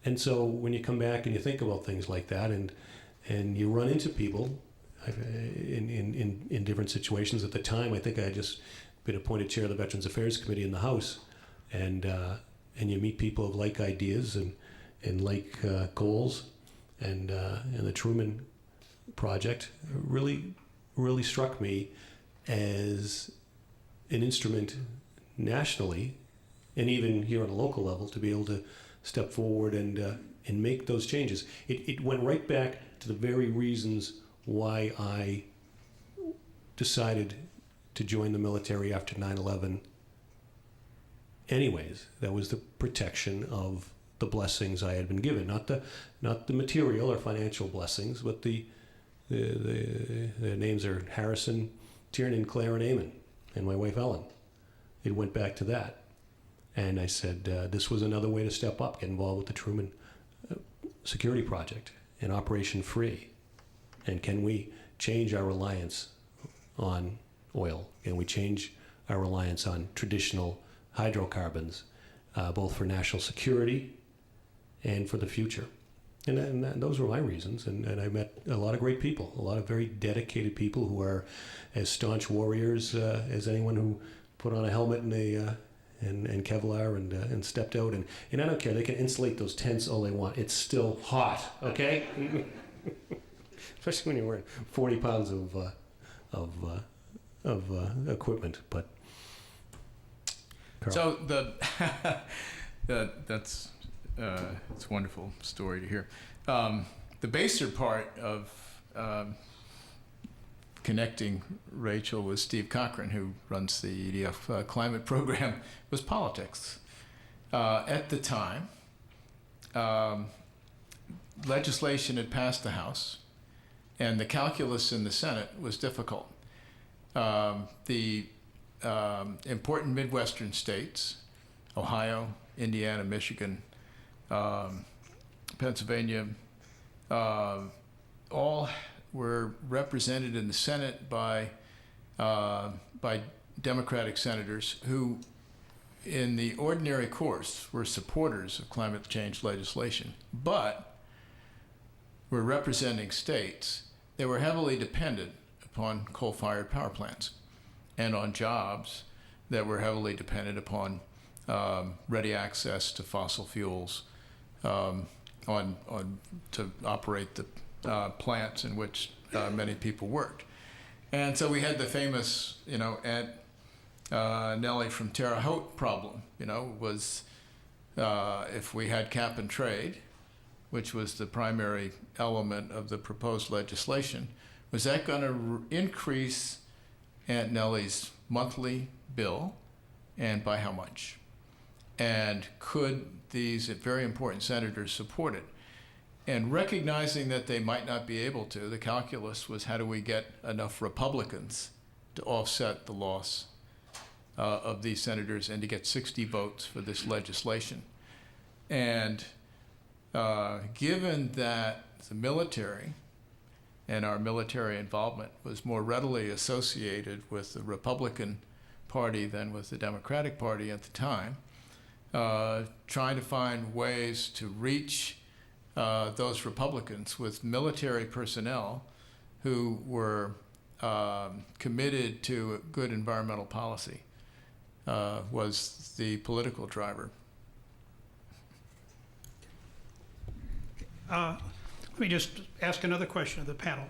And so when you come back and you think about things like that, and you run into people in different situations. At the time, I think I had just been appointed chair of the Veterans Affairs Committee in the House, and you meet people of like ideas and like goals, and the Truman Project really struck me as an instrument nationally, and even here on a local level, to be able to step forward and make those changes. It went right back to the very reasons why I decided to join the military after 9/11. Anyways, that was the protection of the blessings I had been given, not the material or financial blessings, but the names are Harrison, Tiernan, Claire, and Eamon, and my wife Ellen. It went back to that. And I said, this was another way to step up, get involved with the Truman Security Project and Operation Free. And can we change our reliance on oil? Can we change our reliance on traditional hydrocarbons, both for national security and for the future? And those were my reasons. And I met a lot of great people, a lot of very dedicated people who are as staunch warriors as anyone who put on a helmet and Kevlar and stepped out. And I don't care, they can insulate those tents all they want. It's still hot, okay? Especially when you're wearing 40 pounds of equipment. But Carl. So that's it's a wonderful story to hear. The baser part of connecting Rachel with Steve Cochran, who runs the EDF climate program, was politics. At the time, legislation had passed the House, and the calculus in the Senate was difficult. The important Midwestern states, Ohio, Indiana, Michigan, Pennsylvania, all were represented in the Senate by Democratic senators who, in the ordinary course, were supporters of climate change legislation, but were representing states that were heavily dependent upon coal-fired power plants and on jobs that were heavily dependent upon ready access to fossil fuels, to operate the plants in which many people worked. And so we had the famous, Aunt Nellie from Terre Haute problem, was if we had cap and trade, which was the primary element of the proposed legislation, was that going to increase Aunt Nellie's monthly bill, and by how much? And could these very important senators support it? And recognizing that they might not be able to, the calculus was, how do we get enough Republicans to offset the loss of these senators and to get 60 votes for this legislation? And given that the military and our military involvement was more readily associated with the Republican Party than with the Democratic Party at the time, trying to find ways to reach those Republicans with military personnel who were committed to good environmental policy was the political driver. Let me just ask another question of the panel.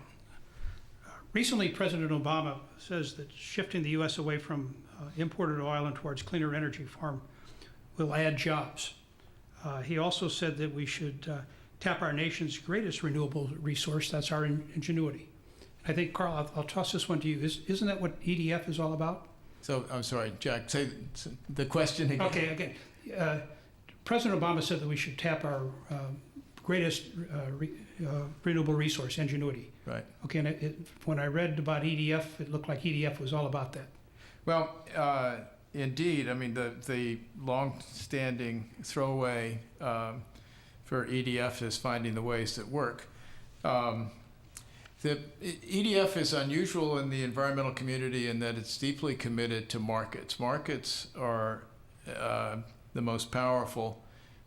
Recently, President Obama says that shifting the U.S. away from imported oil and towards cleaner energy form will add jobs. He also said that we should tap our nation's greatest renewable resource, that's our ingenuity. I think, Carl, I'll toss this one to you. Isn't that what EDF is all about? So, I'm sorry, Jack, say the question again. Okay, again. President Obama said that we should tap our greatest renewable resource, ingenuity. Right. Okay, and when I read about EDF, it looked like EDF was all about that. Well, indeed, I mean, the long-standing throwaway for EDF is finding the ways that work. The EDF is unusual in the environmental community in that it's deeply committed to markets. Markets are the most powerful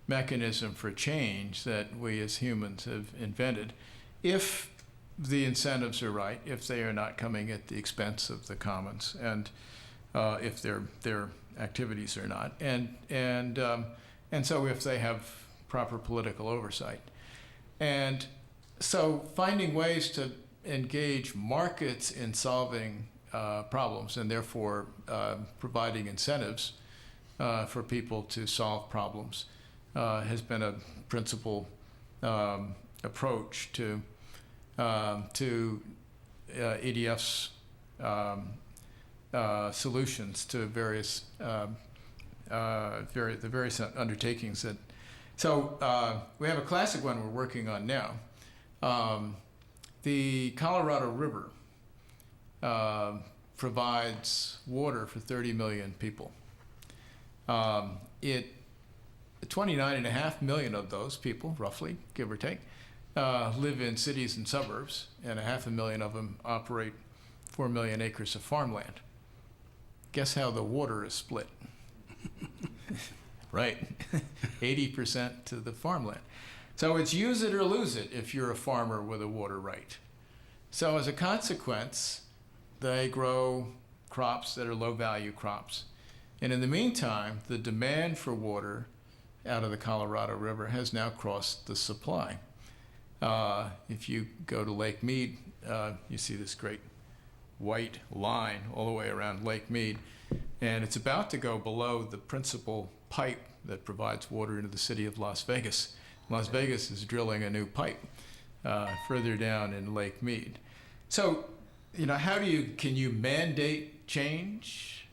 mechanism for change that we as humans have invented, if the incentives are right, if they are not coming at the expense of the commons, and if their activities are not, and so if they have proper political oversight. And so finding ways to engage markets in solving problems, and therefore providing incentives for people to solve problems, has been a principal approach to EDF's solutions to various the various undertakings that. So we have a classic one we're working on now. The Colorado River provides water for 30 million people. 29.5 million of those people, roughly, give or take, live in cities and suburbs, and 500,000 of them operate 4 million acres of farmland. Guess how the water is split? Right, 80% to the farmland. So it's use it or lose it if you're a farmer with a water right. So as a consequence, they grow crops that are low-value crops. And in the meantime, the demand for water out of the Colorado River has now crossed the supply. If you go to Lake Mead, you see this great white line all the way around Lake Mead, and it's about to go below the principal pipe that provides water into the city of Las Vegas. Las Vegas is drilling a new pipe further down in Lake Mead. So, can you mandate change,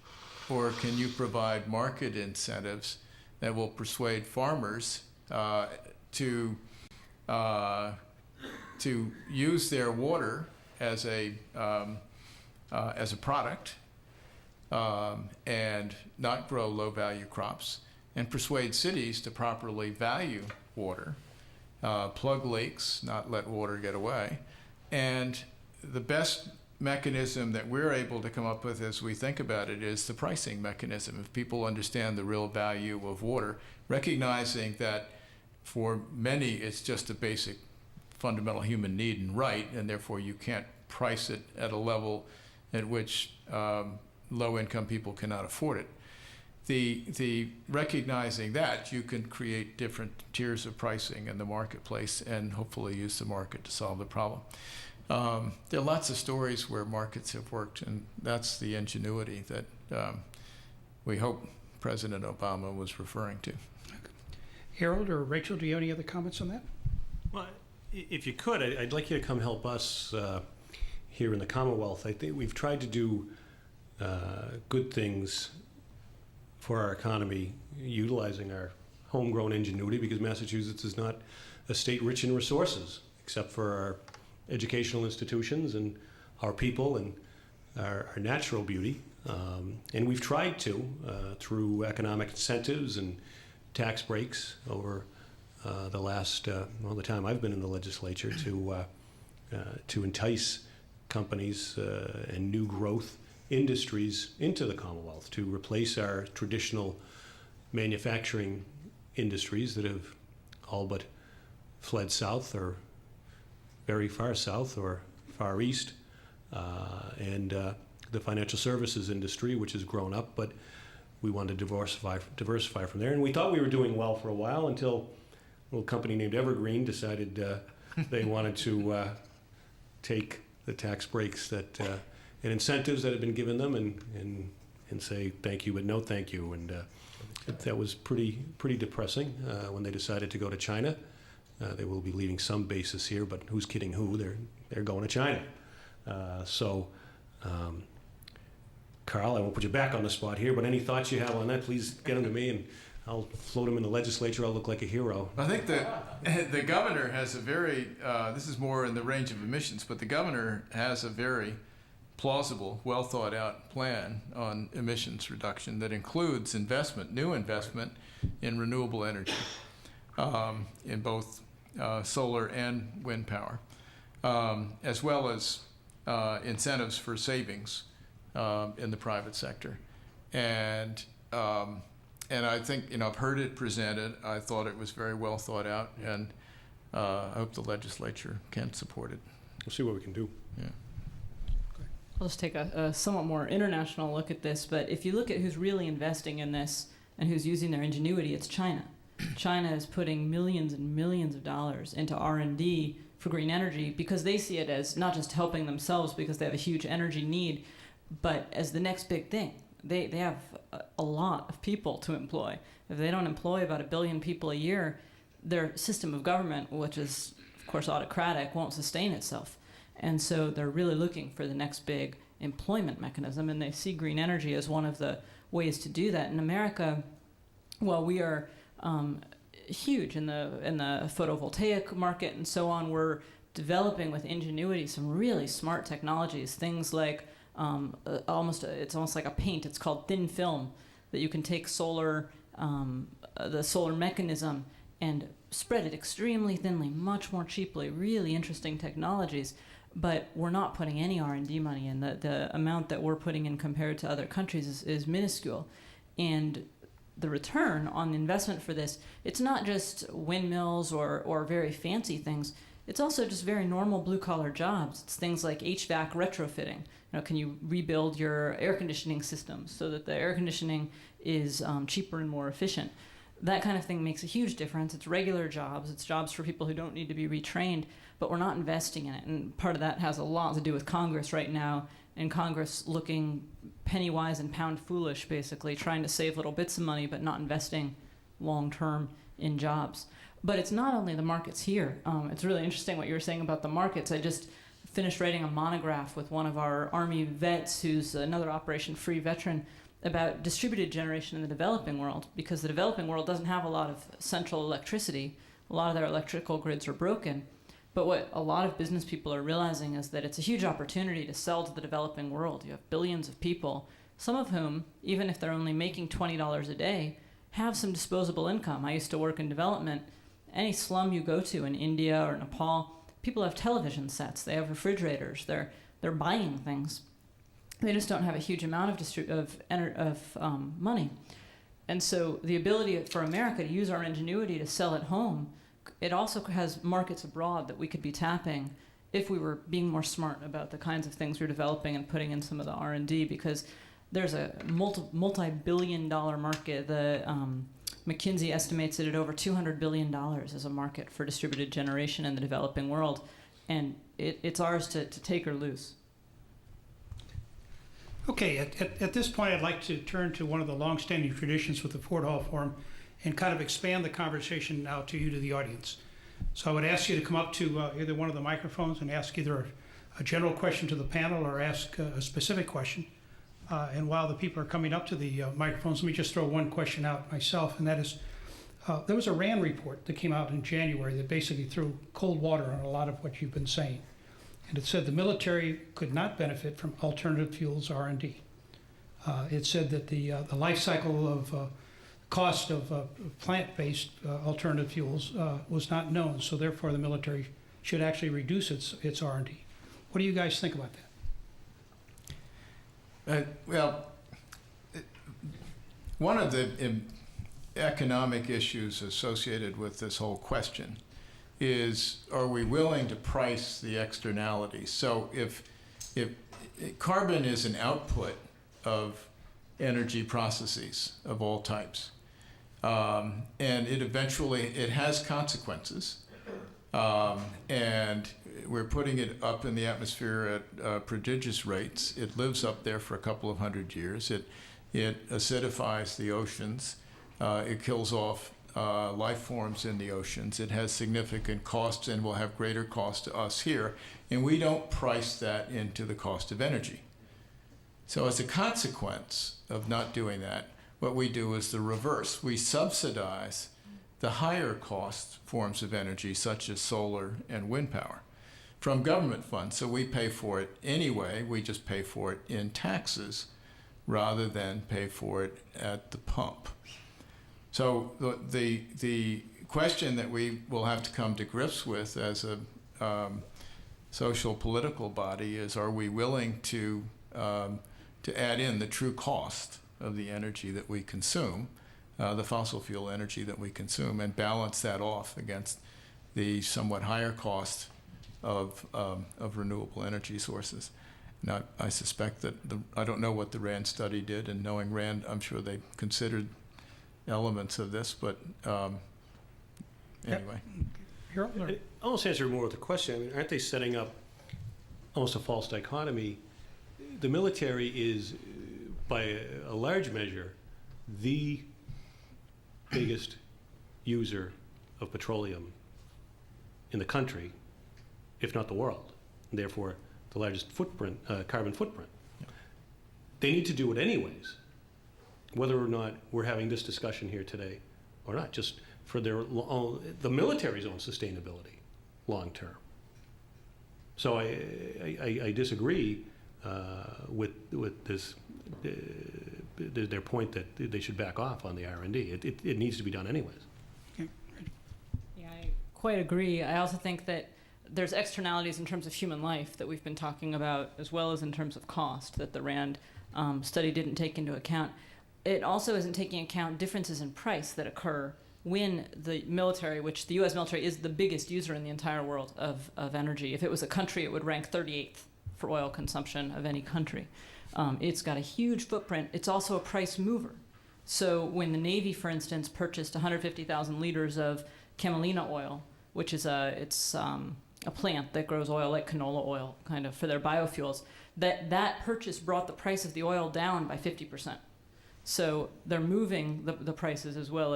or can you provide market incentives that will persuade farmers to use their water as a product and not grow low-value crops, and persuade cities to properly value water, plug leaks, not let water get away. And the best mechanism that we're able to come up with as we think about it is the pricing mechanism. If people understand the real value of water, recognizing that for many it's just a basic fundamental human need and right, and therefore you can't price it at a level at which low-income people cannot afford it. The recognizing that, you can create different tiers of pricing in the marketplace and hopefully use the market to solve the problem. There are lots of stories where markets have worked, and that's the ingenuity that we hope President Obama was referring to. Harold or Rachel, do you have any other comments on that? Well, if you could, I'd like you to come help us here in the Commonwealth. I think we've tried to do good things for our economy, utilizing our homegrown ingenuity, because Massachusetts is not a state rich in resources, except for our educational institutions and our people and our natural beauty. And we've tried to, through economic incentives and tax breaks over the last, the time I've been in the legislature, to entice companies and new growth industries into the Commonwealth, to replace our traditional manufacturing industries that have all but fled south, or very far south, or far east, and the financial services industry, which has grown up, but we wanted to diversify from there. And we thought we were doing well for a while until a little company named Evergreen decided they wanted to take tax breaks that and incentives that have been given them, and say thank you but no thank you. And that was pretty depressing when they decided to go to China. They will be leaving some bases here, but who's kidding who? They're going to China. Carl, I won't put you back on the spot here, but any thoughts you have on that, please get them to me, and I'll float them in the legislature. I'll look like a hero. I think that the governor has a very, this is more in the range of emissions, but the governor has a very plausible, well thought out plan on emissions reduction that includes new investment in renewable energy, in both solar and wind power, as well as incentives for savings in the private sector. And I think, I've heard it presented. I thought it was very well thought out, and I hope the legislature can support it. We'll see what we can do. Yeah. I'll just take a somewhat more international look at this, but if you look at who's really investing in this and who's using their ingenuity, it's China. China is putting millions and millions of dollars into R&D for green energy because they see it as not just helping themselves because they have a huge energy need, but as the next big thing. They have a lot of people to employ. If they don't employ about 1 billion people a year, their system of government, which is, of course, autocratic, won't sustain itself. And so they're really looking for the next big employment mechanism, and they see green energy as one of the ways to do that. In America, while we are huge in the photovoltaic market and so on, we're developing with ingenuity some really smart technologies, things like it's almost like a paint. It's called thin film, that you can take the solar mechanism and spread it extremely thinly, much more cheaply. Really interesting technologies, but we're not putting any R&D money in. The amount that we're putting in compared to other countries is minuscule, and the return on investment for this, it's not just windmills or very fancy things. It's also just very normal blue-collar jobs. It's things like HVAC retrofitting. Can you rebuild your air conditioning system so that the air conditioning is cheaper and more efficient? That kind of thing makes a huge difference. It's regular jobs. It's jobs for people who don't need to be retrained, but we're not investing in it. And part of that has a lot to do with Congress right now, and Congress looking penny wise and pound foolish, basically, trying to save little bits of money but not investing long-term in jobs. But it's not only the markets here. It's really interesting what you were saying about the markets. I just finished writing a monograph with one of our Army vets who's another Operation Free veteran about distributed generation in the developing world, because the developing world doesn't have a lot of central electricity. A lot of their electrical grids are broken. But what a lot of business people are realizing is that it's a huge opportunity to sell to the developing world. You have billions of people, some of whom, even if they're only making $20 a day, have some disposable income. I used to work in development. Any slum you go to in India or Nepal, people have television sets, they have refrigerators, they're buying things. They just don't have a huge amount of money. And so the ability for America to use our ingenuity to sell at home, it also has markets abroad that we could be tapping if we were being more smart about the kinds of things we're developing and putting in some of the R&D, because there's a multi-billion-dollar market. McKinsey estimates it at over $200 billion as a market for distributed generation in the developing world, and it's ours to take or lose. Okay, at this point, I'd like to turn to one of the longstanding traditions with the Ford Hall Forum and kind of expand the conversation now to you, to the audience. So I would ask you to come up to either one of the microphones and ask either a general question to the panel or ask a specific question. And while the people are coming up to the microphones, let me just throw one question out myself, and that is, there was a RAND report that came out in January that basically threw cold water on a lot of what you've been saying. And it said the military could not benefit from alternative fuels R&D. It said that the life cycle of cost of plant-based alternative fuels was not known, so therefore the military should actually reduce its R&D. What do you guys think about that? One of the economic issues associated with this whole question is, are we willing to price the externalities? So if carbon is an output of energy processes of all types, and it has consequences, and we're putting it up in the atmosphere at prodigious rates. It lives up there for a couple of hundred years. It acidifies the oceans. It kills off life forms in the oceans. It has significant costs and will have greater cost to us here. And we don't price that into the cost of energy. So as a consequence of not doing that, what we do is the reverse. We subsidize the higher cost forms of energy, such as solar and wind power, from government funds. So we pay for it anyway. We just pay for it in taxes rather than pay for it at the pump. So the question that we will have to come to grips with as a social political body is, are we willing to add in the true cost of the energy that we consume, the fossil fuel energy that we consume, and balance that off against the somewhat higher cost of renewable energy sources. Now, I suspect that I don't know what the RAND study did, and knowing RAND, I'm sure they considered elements of this, but anyway. It almost answered more of the question. I mean, aren't they setting up almost a false dichotomy? The military is, by a large measure, the biggest user of petroleum in the country, if not the world, and therefore the largest footprint, carbon footprint. Yeah. They need to do it anyways, whether or not we're having this discussion here today or not, just for their the military's own sustainability long term. So I disagree with this their point that they should back off on the R&D. It needs to be done anyways. Okay. Yeah, I quite agree. I also think that there's externalities in terms of human life that we've been talking about, as well as in terms of cost, that the RAND study didn't take into account. It also isn't taking account differences in price that occur when the military, which the U.S. military is the biggest user in the entire world of energy. If it was a country, it would rank 38th for oil consumption of any country. It's got a huge footprint. It's also a price mover. So when the Navy, for instance, purchased 150,000 liters of camelina oil, which is a plant that grows oil like canola oil, kind of for their biofuels, that purchase brought the price of the oil down by 50%. So they're moving the prices as well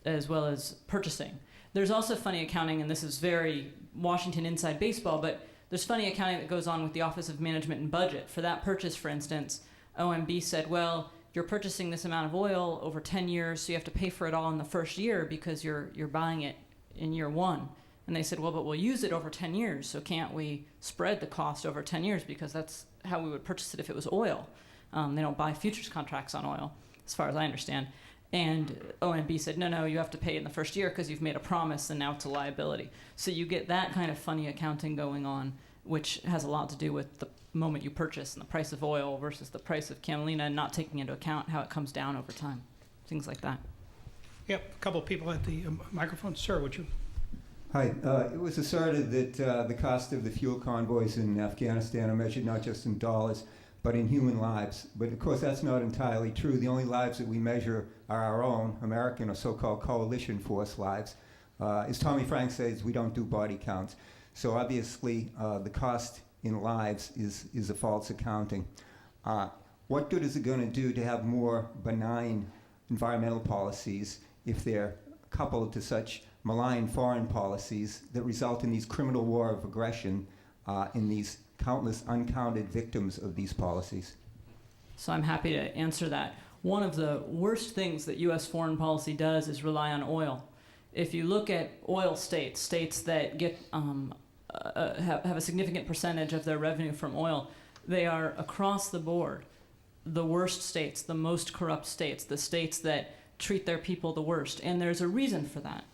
as purchasing. There's also funny accounting, and this is very Washington inside baseball, but there's funny accounting that goes on with the Office of Management and Budget. For that purchase, for instance, OMB said, well, you're purchasing this amount of oil over 10 years, so you have to pay for it all in the first year because you're buying it in year one. And they said, well, but we'll use it over 10 years, so can't we spread the cost over 10 years, because that's how we would purchase it if it was oil. They don't buy futures contracts on oil, as far as I understand. And OMB said, no, you have to pay in the first year because you've made a promise and now it's a liability. So you get that kind of funny accounting going on, which has a lot to do with the moment you purchase and the price of oil versus the price of camelina, and not taking into account how it comes down over time, things like that. Yep, a couple of people at the microphone. Sir, would you? Hi. It was asserted that the cost of the fuel convoys in Afghanistan are measured not just in dollars, but in human lives. But of course, that's not entirely true. The only lives that we measure are our own American or so-called coalition force lives. As Tommy Frank says, we don't do body counts. So obviously, the cost in lives is a false accounting. What good is it going to do to have more benign environmental policies if they're coupled to such malign foreign policies that result in these criminal war of aggression in these countless uncounted victims of these policies? So I'm happy to answer that. One of the worst things that U.S. foreign policy does is rely on oil. If you look at oil states that get have a significant percentage of their revenue from oil, they are across the board the worst states, the most corrupt states, the states that treat their people the worst. And there's a reason for that.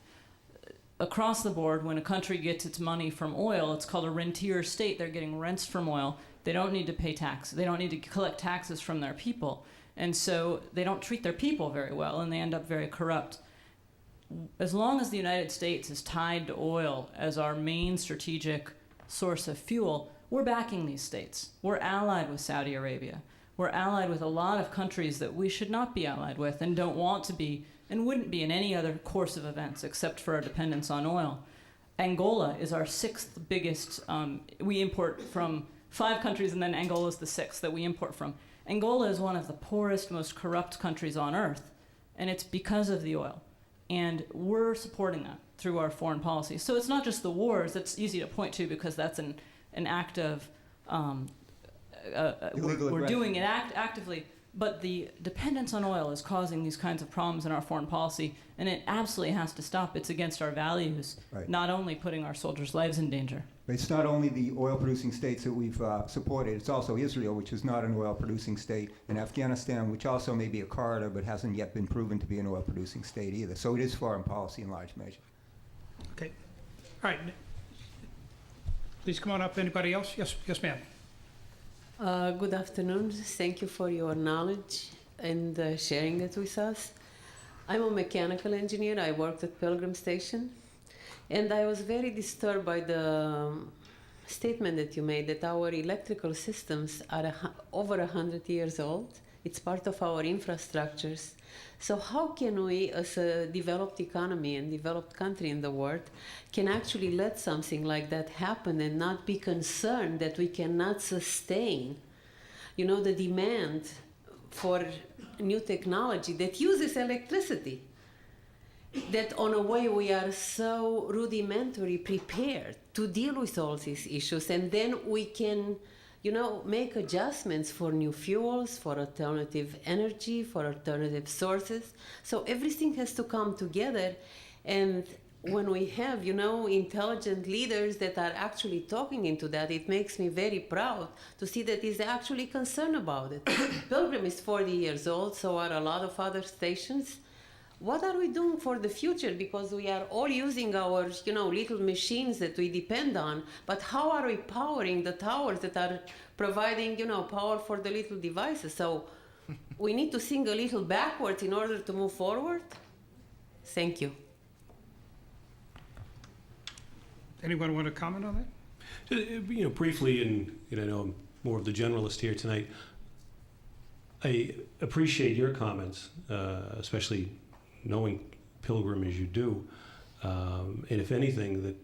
Across the board, when a country gets its money from oil, it's called a rentier state. They're getting rents from oil. They don't need to pay tax. They don't need to collect taxes from their people. And so they don't treat their people very well, and they end up very corrupt. As long as the United States is tied to oil as our main strategic source of fuel, we're backing these states. We're allied with Saudi Arabia. We're allied with a lot of countries that we should not be allied with and don't want to be, and wouldn't be in any other course of events except for our dependence on oil. Angola is our 6th biggest. We import from 5 countries, and then Angola is the 6th that we import from. Angola is one of the poorest, most corrupt countries on earth, and it's because of the oil. And we're supporting that through our foreign policy. So it's not just the wars. That's easy to point to because that's an act of, we're doing it actively. But the dependence on oil is causing these kinds of problems in our foreign policy, and it absolutely has to stop. It's against our values, Right. not only putting our soldiers' lives in danger. But it's not only the oil-producing states that we've supported, it's also Israel, which is not an oil-producing state, and Afghanistan, which also may be a corridor, but hasn't yet been proven to be an oil-producing state either. So it is foreign policy in large measure. Okay. All right. Please come on up. Anybody else? Yes, ma'am. Good afternoon. Thank you for your knowledge and sharing it with us. I'm a mechanical engineer. I worked at Pilgrim Station. And I was very disturbed by the statement that you made that our electrical systems are over 100 years old. It's part of our infrastructures. So how can we, as a developed economy and developed country in the world, can actually let something like that happen and not be concerned that we cannot sustain, the demand for new technology that uses electricity? That on a way we are so rudimentary prepared to deal with all these issues, and then we can make adjustments for new fuels, for alternative energy, for alternative sources. So everything has to come together. And when we have, intelligent leaders that are actually talking into that, it makes me very proud to see that he's actually concerned about it. Pilgrim is 40 years old, so are a lot of other stations. What are we doing for the future? Because we are all using our, little machines that we depend on. But how are we powering the towers that are providing, power for the little devices? So we need to think a little backwards in order to move forward. Thank you. Anyone want to comment on that? Briefly, and I know I'm more of the generalist here tonight. I appreciate your comments, especially knowing Pilgrim as you do, and if anything, that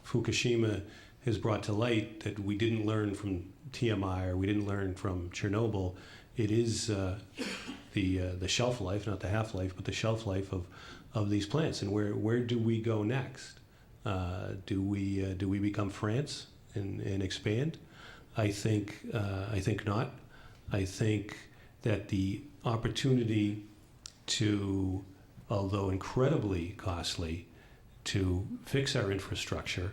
Fukushima has brought to light that we didn't learn from TMI or we didn't learn from Chernobyl, it is the shelf life, not the half-life, but the shelf life of these plants. And where do we go next? Do we become France and expand? I think not. I think that the opportunity to, although incredibly costly, to fix our infrastructure,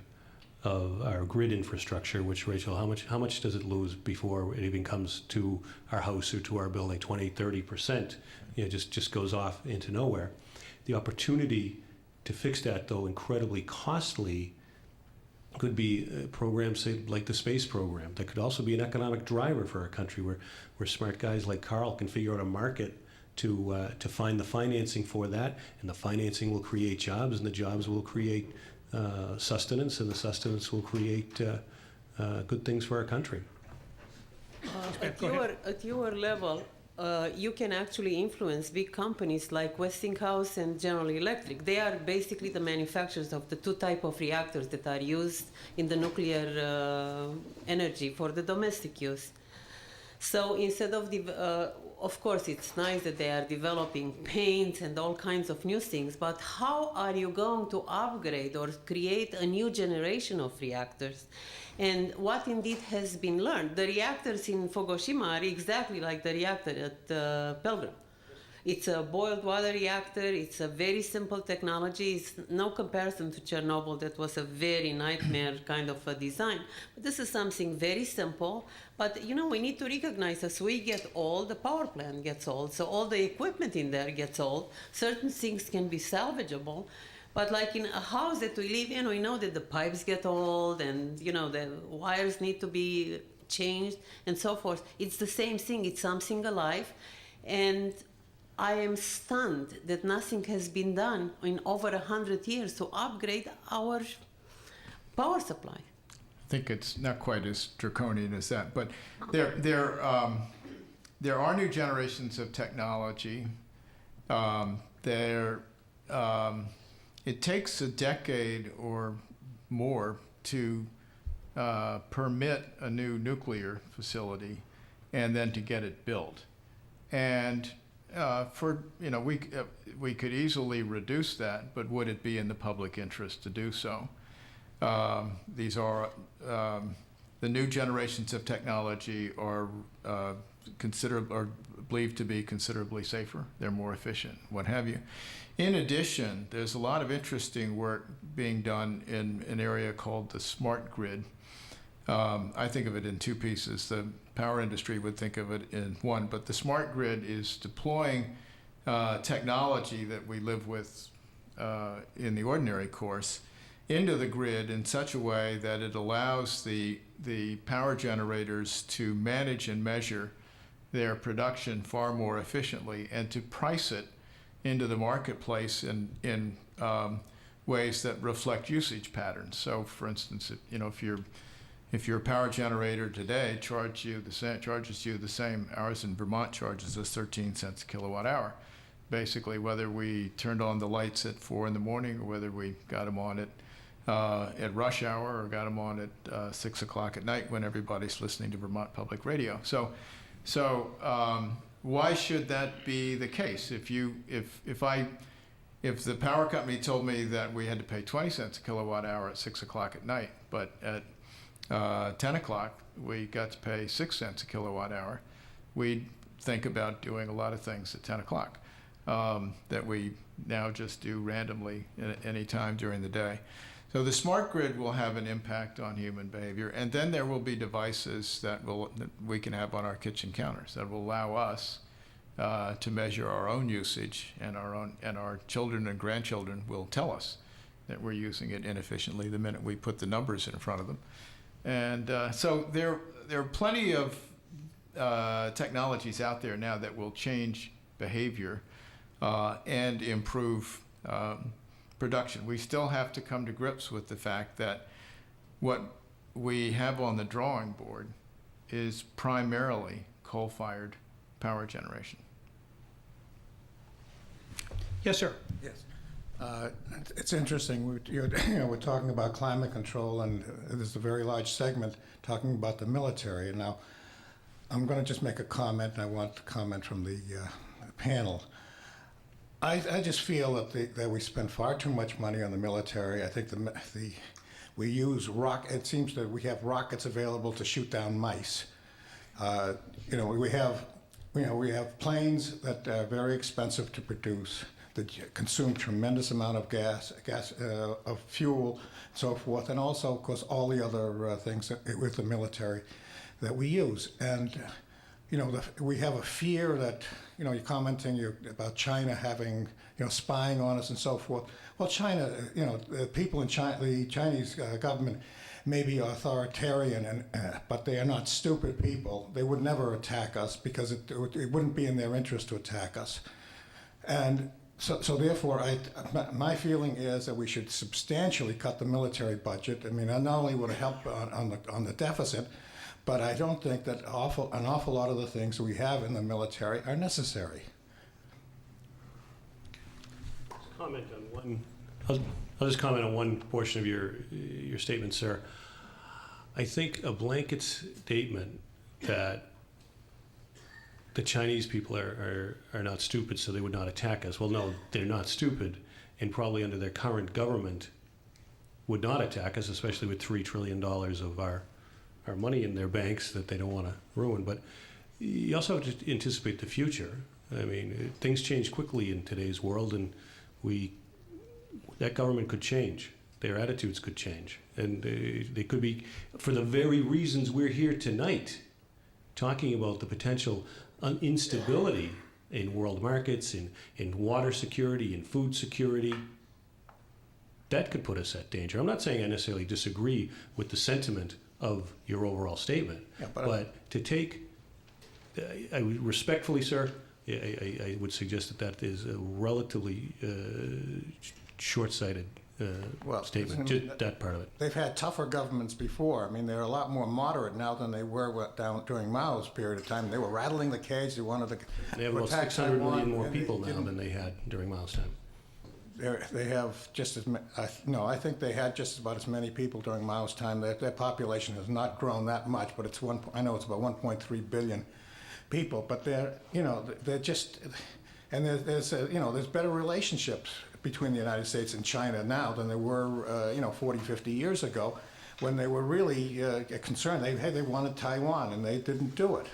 of our grid infrastructure, which, Rachel, how much does it lose before it even comes to our house or to our building? 20, 30%, just goes off into nowhere. The opportunity to fix that, though incredibly costly, could be programs, say, like the space program. That could also be an economic driver for our country, where smart guys like Carl can figure out a market to find the financing for that, and the financing will create jobs, and the jobs will create sustenance, and the sustenance will create good things for our country. At your level, you can actually influence big companies like Westinghouse and General Electric. They are basically the manufacturers of the two types of reactors that are used in the nuclear energy for the domestic use. So instead of course, it's nice that they are developing paints and all kinds of new things, but how are you going to upgrade or create a new generation of reactors? And what indeed has been learned? The reactors in Fukushima are exactly like the reactor at Pilgrim. It's a boiled water reactor. It's a very simple technology. It's no comparison to Chernobyl. That was a very nightmare kind of a design. But this is something very simple. But, we need to recognize as we get old, the power plant gets old. So all the equipment in there gets old. Certain things can be salvageable. But like in a house that we live in, we know that the pipes get old and, the wires need to be changed and so forth. It's the same thing. It's something alive. And I am stunned that nothing has been done in over 100 years to upgrade our power supply. I think it's not quite as draconian as that, but there are new generations of technology. it takes a decade or more to permit a new nuclear facility and then to get it built. And we could easily reduce that, but would it be in the public interest to do so? These are the new generations of technology are believed to be considerably safer. They're more efficient, what have you. In addition, there's a lot of interesting work being done in an area called the smart grid. I think of it in two pieces. The power industry would think of it in one, but the smart grid is deploying technology that we live with in the ordinary course into the grid in such a way that it allows the power generators to manage and measure their production far more efficiently and to price it into the marketplace in ways that reflect usage patterns. So, for instance, if your power generator today charges you the same, ours in Vermont charges us 13 cents a kilowatt hour. Basically, whether we turned on the lights at 4 in the morning or whether we got them on at rush hour or got them on at 6 o'clock at night when everybody's listening to Vermont Public Radio. So why should that be the case? If the power company told me that we had to pay 20 cents a kilowatt hour at 6 o'clock at night, but at 10 o'clock we got to pay 6 cents a kilowatt hour, we'd think about doing a lot of things at 10 o'clock that we now just do randomly at any time during the day. So the smart grid will have an impact on human behavior, and then there will be devices that we can have on our kitchen counters that will allow us to measure our own usage, and our children and grandchildren will tell us that we're using it inefficiently the minute we put the numbers in front of them. And so there are plenty of technologies out there now that will change behavior and improve production. We still have to come to grips with the fact that what we have on the drawing board is primarily coal-fired power generation. Yes, sir. Yes. It's interesting. We're talking about climate control, and there's a very large segment talking about the military. And now I'm going to just make a comment, and I want to comment from the panel. I just feel that we spend far too much money on the military. I think we use it seems that we have rockets available to shoot down mice. We have planes that are very expensive to produce, that consume tremendous amount of gas, of fuel, and so forth, and also, of course, all the other things with the military that we use. And we have a fear that, you're commenting about China having, spying on us and so forth. Well, China, the people in China, the Chinese government may be authoritarian, but they are not stupid people. They would never attack us because it wouldn't be in their interest to attack us. And so therefore, my feeling is that we should substantially cut the military budget. I mean, not only would it help on the deficit, but I don't think that an awful lot of the things we have in the military are necessary. I'll just comment on one portion of your statement, sir. I think a blanket statement that the Chinese people are not stupid, so they would not attack us. Well, no, they're not stupid, and probably under their current government would not attack us, especially with $3 trillion of our money in their banks that they don't want to ruin. But you also have to anticipate the future. I mean, things change quickly in today's world, and that government could change. Their attitudes could change. And they could be, for the very reasons we're here tonight, talking about the potential instability in world markets, in water security, in food security. That could put us at danger. I'm not saying I necessarily disagree with the sentiment of your overall statement, but to take, I would respectfully, sir, I would suggest that is a relatively short-sighted statement, just that part of it. They've had tougher governments before. I mean, they're a lot more moderate now than they were during Mao's period of time. They were rattling the cage. They wanted to. They have about 600 million more people now than they had during Mao's time. they have just as no, I think they had just about as many people during Mao's time. Their population has not grown that much, but it's I know it's about 1.3 billion people. But they're just, and there's better relationships between the United States and China now than there were 40, 50 years ago, when they were really concerned. They wanted Taiwan, and they didn't do it.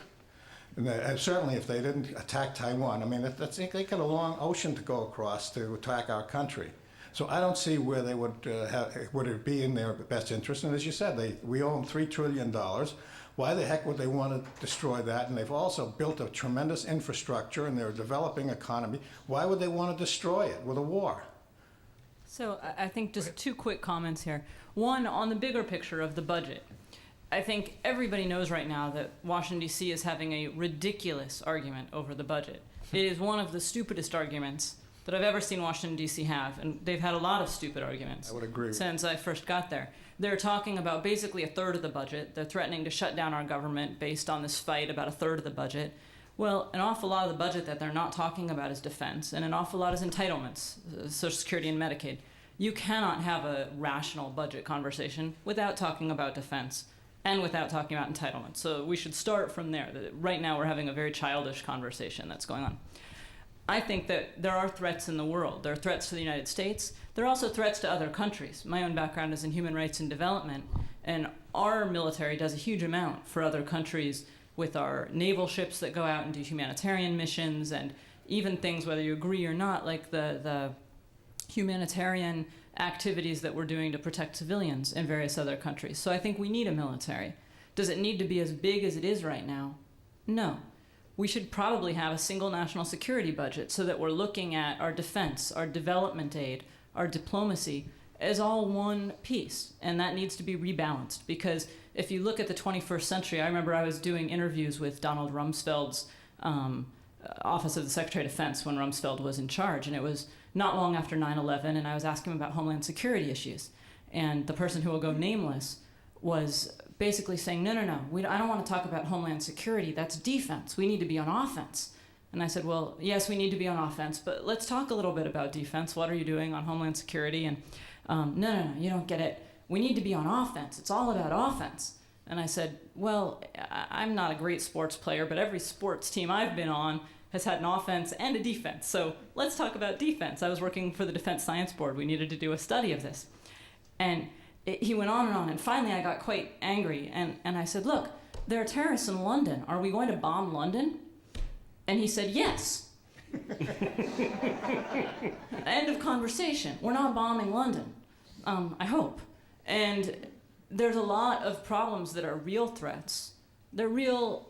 And certainly, if they didn't attack Taiwan, I mean, they got a long ocean to go across to attack our country. So I don't see where they would it be in their best interest. And as you said, we owe them $3 trillion. Why the heck would they want to destroy that? And they've also built a tremendous infrastructure, and they're a developing economy. Why would they want to destroy it with a war? So I think just two quick comments here. One, on the bigger picture of the budget. I think everybody knows right now that Washington, D.C. is having a ridiculous argument over the budget. It is one of the stupidest arguments that I've ever seen Washington, D.C. have, and they've had a lot of stupid arguments. I would agree. Since I first got there. They're talking about basically a third of the budget. They're threatening to shut down our government based on this fight about a third of the budget. Well, an awful lot of the budget that they're not talking about is defense, and an awful lot is entitlements, Social Security and Medicaid. You cannot have a rational budget conversation without talking about defense and without talking about entitlements. So we should start from there. Right now we're having a very childish conversation that's going on. I think that there are threats in the world. There are threats to the United States. There are also threats to other countries. My own background is in human rights and development, and our military does a huge amount for other countries with our naval ships that go out and do humanitarian missions, and even things, whether you agree or not, like the humanitarian activities that we're doing to protect civilians in various other countries. So I think we need a military. Does it need to be as big as it is right now? No. We should probably have a single national security budget so that we're looking at our defense, our development aid, our diplomacy as all one piece. And that needs to be rebalanced, because if you look at the 21st century, I remember I was doing interviews with Donald Rumsfeld's Office of the Secretary of Defense when Rumsfeld was in charge, and it was not long after 9/11, and I was asking him about homeland security issues. And the person who will go nameless was basically saying, no, I don't want to talk about homeland security. That's defense. We need to be on offense. And I said, well, yes, we need to be on offense, but let's talk a little bit about defense. What are you doing on homeland security? And no, you don't get it. We need to be on offense. It's all about offense. And I said, well, I'm not a great sports player, but every sports team I've been on has had an offense and a defense. So let's talk about defense. I was working for the Defense Science Board. We needed to do a study of this. And he went on, and finally I got quite angry. And I said, look, there are terrorists in London. Are we going to bomb London? And he said, yes. End of conversation. We're not bombing London, I hope. And there's a lot of problems that are real threats. They're real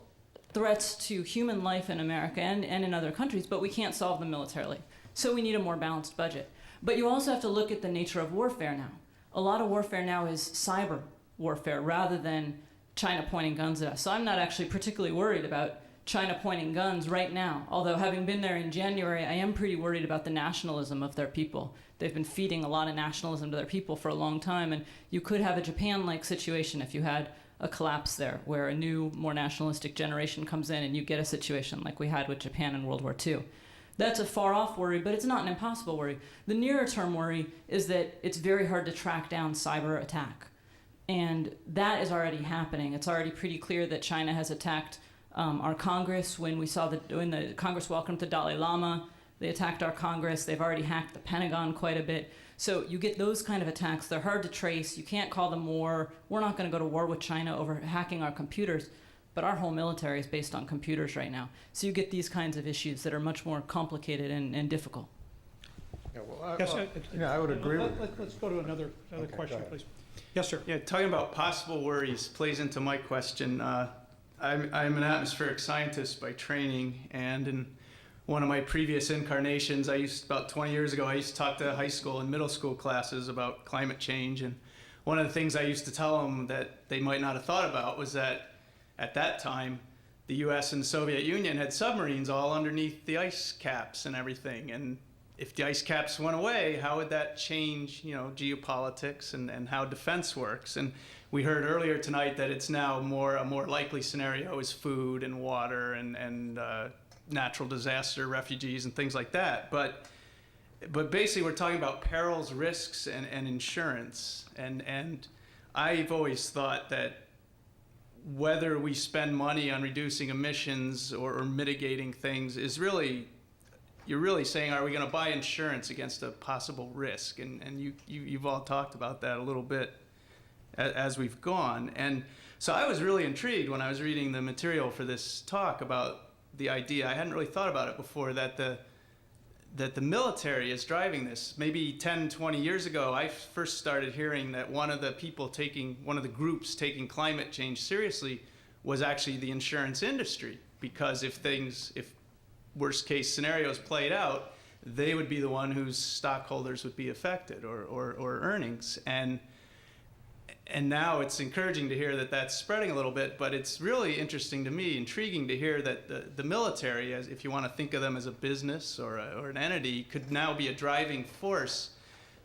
threats to human life in America and in other countries, but we can't solve them militarily. So we need a more balanced budget. But you also have to look at the nature of warfare now. A lot of warfare now is cyber warfare rather than China pointing guns at us. So I'm not actually particularly worried about China pointing guns right now. Although having been there in January, I am pretty worried about the nationalism of their people. They've been feeding a lot of nationalism to their people for a long time, and you could have a Japan-like situation if you had a collapse there, where a new, more nationalistic generation comes in and you get a situation like we had with Japan in World War II. That's a far-off worry, but it's not an impossible worry. The nearer-term worry is that it's very hard to track down cyber attack. And that is already happening. It's already pretty clear that China has attacked our Congress. When the Congress welcomed the Dalai Lama, they attacked our Congress. They've already hacked the Pentagon quite a bit. So you get those kind of attacks. They're hard to trace. You can't call them war. We're not going to go to war with China over hacking our computers. But our whole military is based on computers right now. So you get these kinds of issues that are much more complicated and difficult. Yeah, well, Yes, I would agree with you. Let's go to another Okay, question, go ahead. please. Yes, sir. Yeah, talking about possible worries plays into my question. I'm an atmospheric scientist by training, and in one of my previous incarnations, about 20 years ago, I used to talk to high school and middle school classes about climate change. And one of the things I used to tell them that they might not have thought about was that at that time, the US and the Soviet Union had submarines all underneath the ice caps and everything. And if the ice caps went away, how would that change, geopolitics and how defense works? And we heard earlier tonight that it's now a more likely scenario is food and water and natural disaster, refugees and things like that. But but basically we're talking about perils, risks, and insurance. And I've always thought that whether we spend money on reducing emissions or mitigating things is really, you're really saying, are we going to buy insurance against a possible risk? And you've all talked about that a little bit as we've gone. And so I was really intrigued when I was reading the material for this talk about the idea, I hadn't really thought about it before, that the military is driving this. Maybe 10, 20 years ago, I first started hearing that one of the groups taking climate change seriously was actually the insurance industry, because if worst case scenarios played out, they would be the one whose stockholders would be affected, or earnings. And now it's encouraging to hear that that's spreading a little bit, but it's really interesting to me, intriguing to hear that the military, as if you want to think of them as a business or an entity, could now be a driving force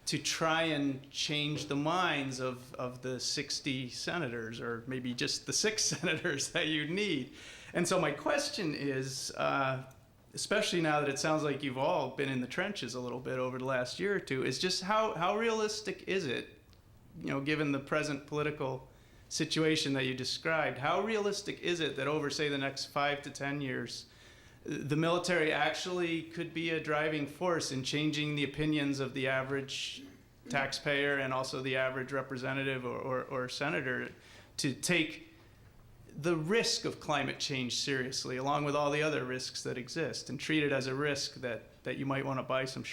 to try and change the minds of the 60 senators, or maybe just the 6 senators that you need. And so my question is, especially now that it sounds like you've all been in the trenches a little bit over the last year or two, is just how realistic is it, given the present political situation that you described, how realistic is it that over, say, the next 5 to 10 years, the military actually could be a driving force in changing the opinions of the average taxpayer and also the average representative or senator to take the risk of climate change seriously, along with all the other risks that exist, and treat it as a risk that you might want to buy some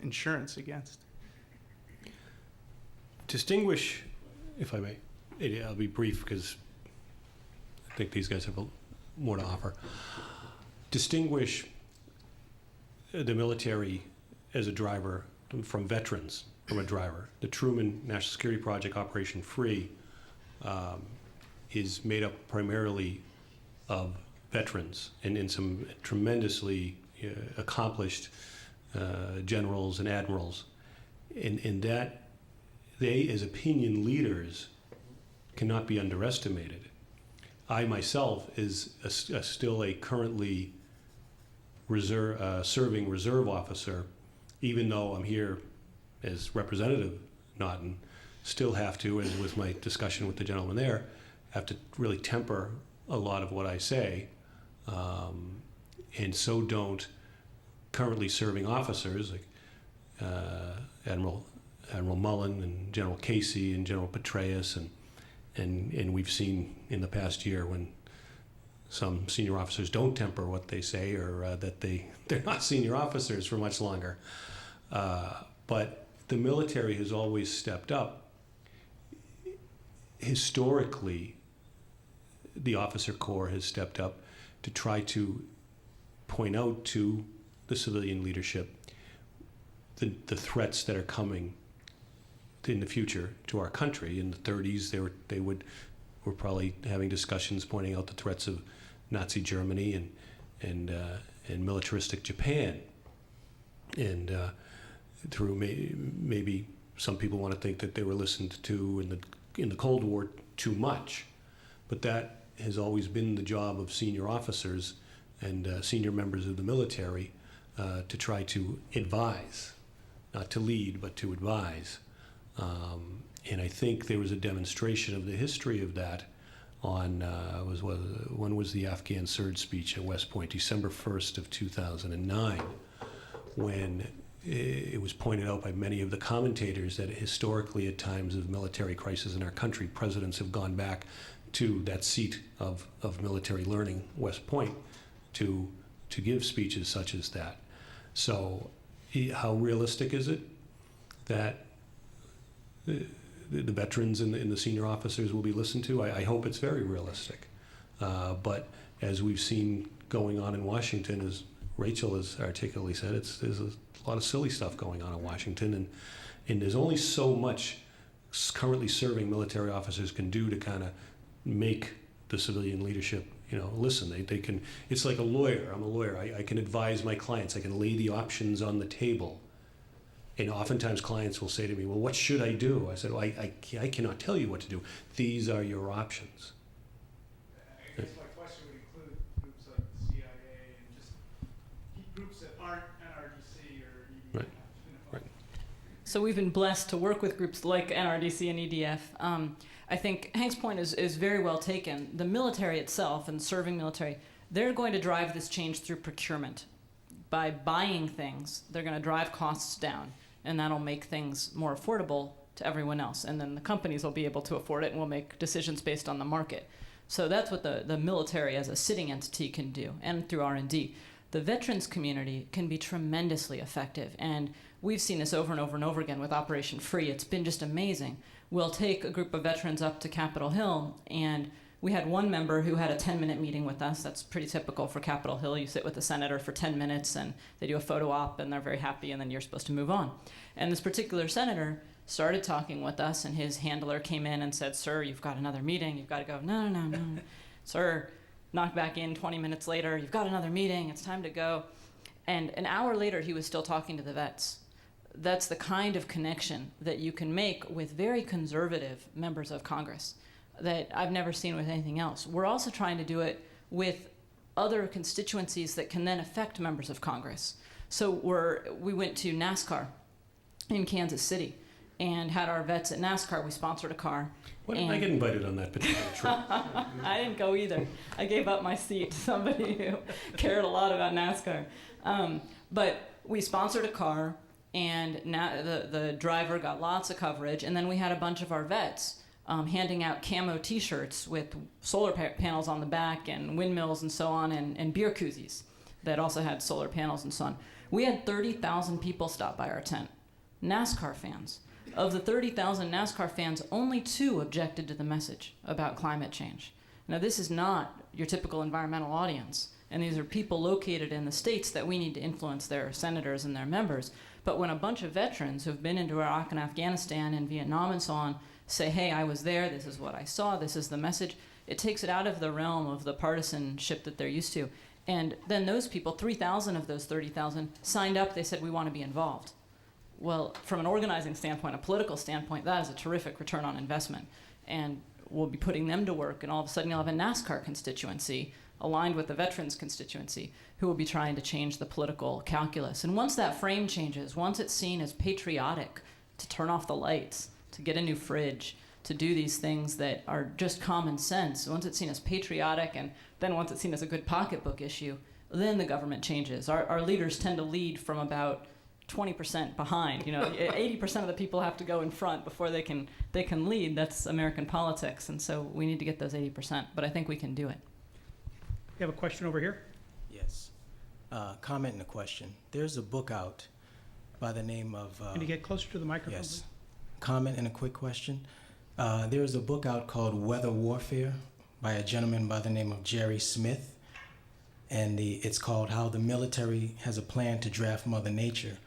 insurance against? Distinguish, if I may, I'll be brief because I think these guys have more to offer. Distinguish the military as a driver from veterans from a driver. The Truman National Security Project, Operation Free, is made up primarily of veterans and some tremendously accomplished generals and admirals, and that they, as opinion leaders, cannot be underestimated. I myself is still a currently serving reserve officer, even though I'm here as Representative Naughton, still have to, as with my discussion with the gentleman there, have to really temper a lot of what I say, and so don't currently serving officers like Admiral Mullen and General Casey and General Petraeus, and we've seen in the past year when some senior officers don't temper what they say, or that they're not senior officers for much longer. But the military has always stepped up. Historically, the officer corps has stepped up to try to point out to the civilian leadership the threats that are coming in the future to our country. In the 30s, they were probably having discussions pointing out the threats of Nazi Germany and militaristic Japan. And through maybe some people want to think that they were listened to in the Cold War too much, but that has always been the job of senior officers and senior members of the military to try to advise, not to lead, but to advise. And I think there was a demonstration of the history of that on, when was the Afghan surge speech at West Point? December 1st of 2009, when it was pointed out by many of the commentators that historically at times of military crisis in our country, presidents have gone back to that seat of military learning, West Point, to give speeches such as that. So how realistic is it that the veterans and the senior officers will be listened to? I hope it's very realistic. But as we've seen going on in Washington, as Rachel has articulately said, there's a lot of silly stuff going on in Washington, and there's only so much currently serving military officers can do to kind of make the civilian leadership, listen. They can. It's like a lawyer. I'm a lawyer. I can advise my clients. I can lay the options on the table. And oftentimes clients will say to me, well, what should I do? I said, well, I cannot tell you what to do. These are your options. I guess my question would include groups like the CIA and just groups that aren't NRDC or EDF. Right. So we've been blessed to work with groups like NRDC and EDF. I think Hank's point is very well taken. The military itself and serving military, they're going to drive this change through procurement. By buying things, they're going to drive costs down, and that'll make things more affordable to everyone else. And then the companies will be able to afford it and will make decisions based on the market. So that's what the military as a sitting entity can do, and through R&D. The veterans community can be tremendously effective, and we've seen this over and over and over again with Operation Free. It's been just amazing. We'll take a group of veterans up to Capitol Hill, and we had one member who had a 10-minute meeting with us. That's pretty typical for Capitol Hill. You sit with the senator for 10 minutes, and they do a photo op, and they're very happy, and then you're supposed to move on. And this particular senator started talking with us, and his handler came in and said, "Sir, you've got another meeting. You've got to go." No. Sir, knocked back in 20 minutes later. "You've got another meeting. It's time to go." And an hour later, he was still talking to the vets. That's the kind of connection that you can make with very conservative members of Congress that I've never seen with anything else. We're also trying to do it with other constituencies that can then affect members of Congress. So we went to NASCAR in Kansas City and had our vets at NASCAR. We sponsored a car. Why didn't I get invited on that particular trip? I didn't go either. I gave up my seat to somebody who cared a lot about NASCAR. But we sponsored a car, and the driver got lots of coverage, and then we had a bunch of our vets handing out camo T-shirts with solar panels on the back and windmills and so on, and beer koozies that also had solar panels and so on. We had 30,000 people stop by our tent, NASCAR fans. Of the 30,000 NASCAR fans, only 2 objected to the message about climate change. Now, this is not your typical environmental audience, and these are people located in the states that we need to influence their senators and their members. But when a bunch of veterans who've been into Iraq and Afghanistan and Vietnam and so on say, "Hey, I was there, this is what I saw, this is the message," it takes it out of the realm of the partisanship that they're used to. And then those people, 3,000 of those 30,000, signed up. They said, "We want to be involved." Well, from an organizing standpoint, a political standpoint, that is a terrific return on investment. And we'll be putting them to work, and all of a sudden you'll have a NASCAR constituency aligned with the veterans constituency who will be trying to change the political calculus. And once that frame changes, once it's seen as patriotic to turn off the lights, to get a new fridge, to do these things that are just common sense, once it's seen as patriotic, and then once it's seen as a good pocketbook issue, then the government changes. Our leaders tend to lead from about 20% behind. 80% of the people have to go in front before they can lead. That's American politics, and so we need to get those 80%, but I think we can do it. You have a question over here? Yes. Comment and a question. There's a book out by the name of... Can you get closer to the microphone? Yes. Comment and a quick question. There's a book out called Weather Warfare by a gentleman by the name of Jerry Smith, and it's called How the Military Has a Plan to Draft Mother Nature.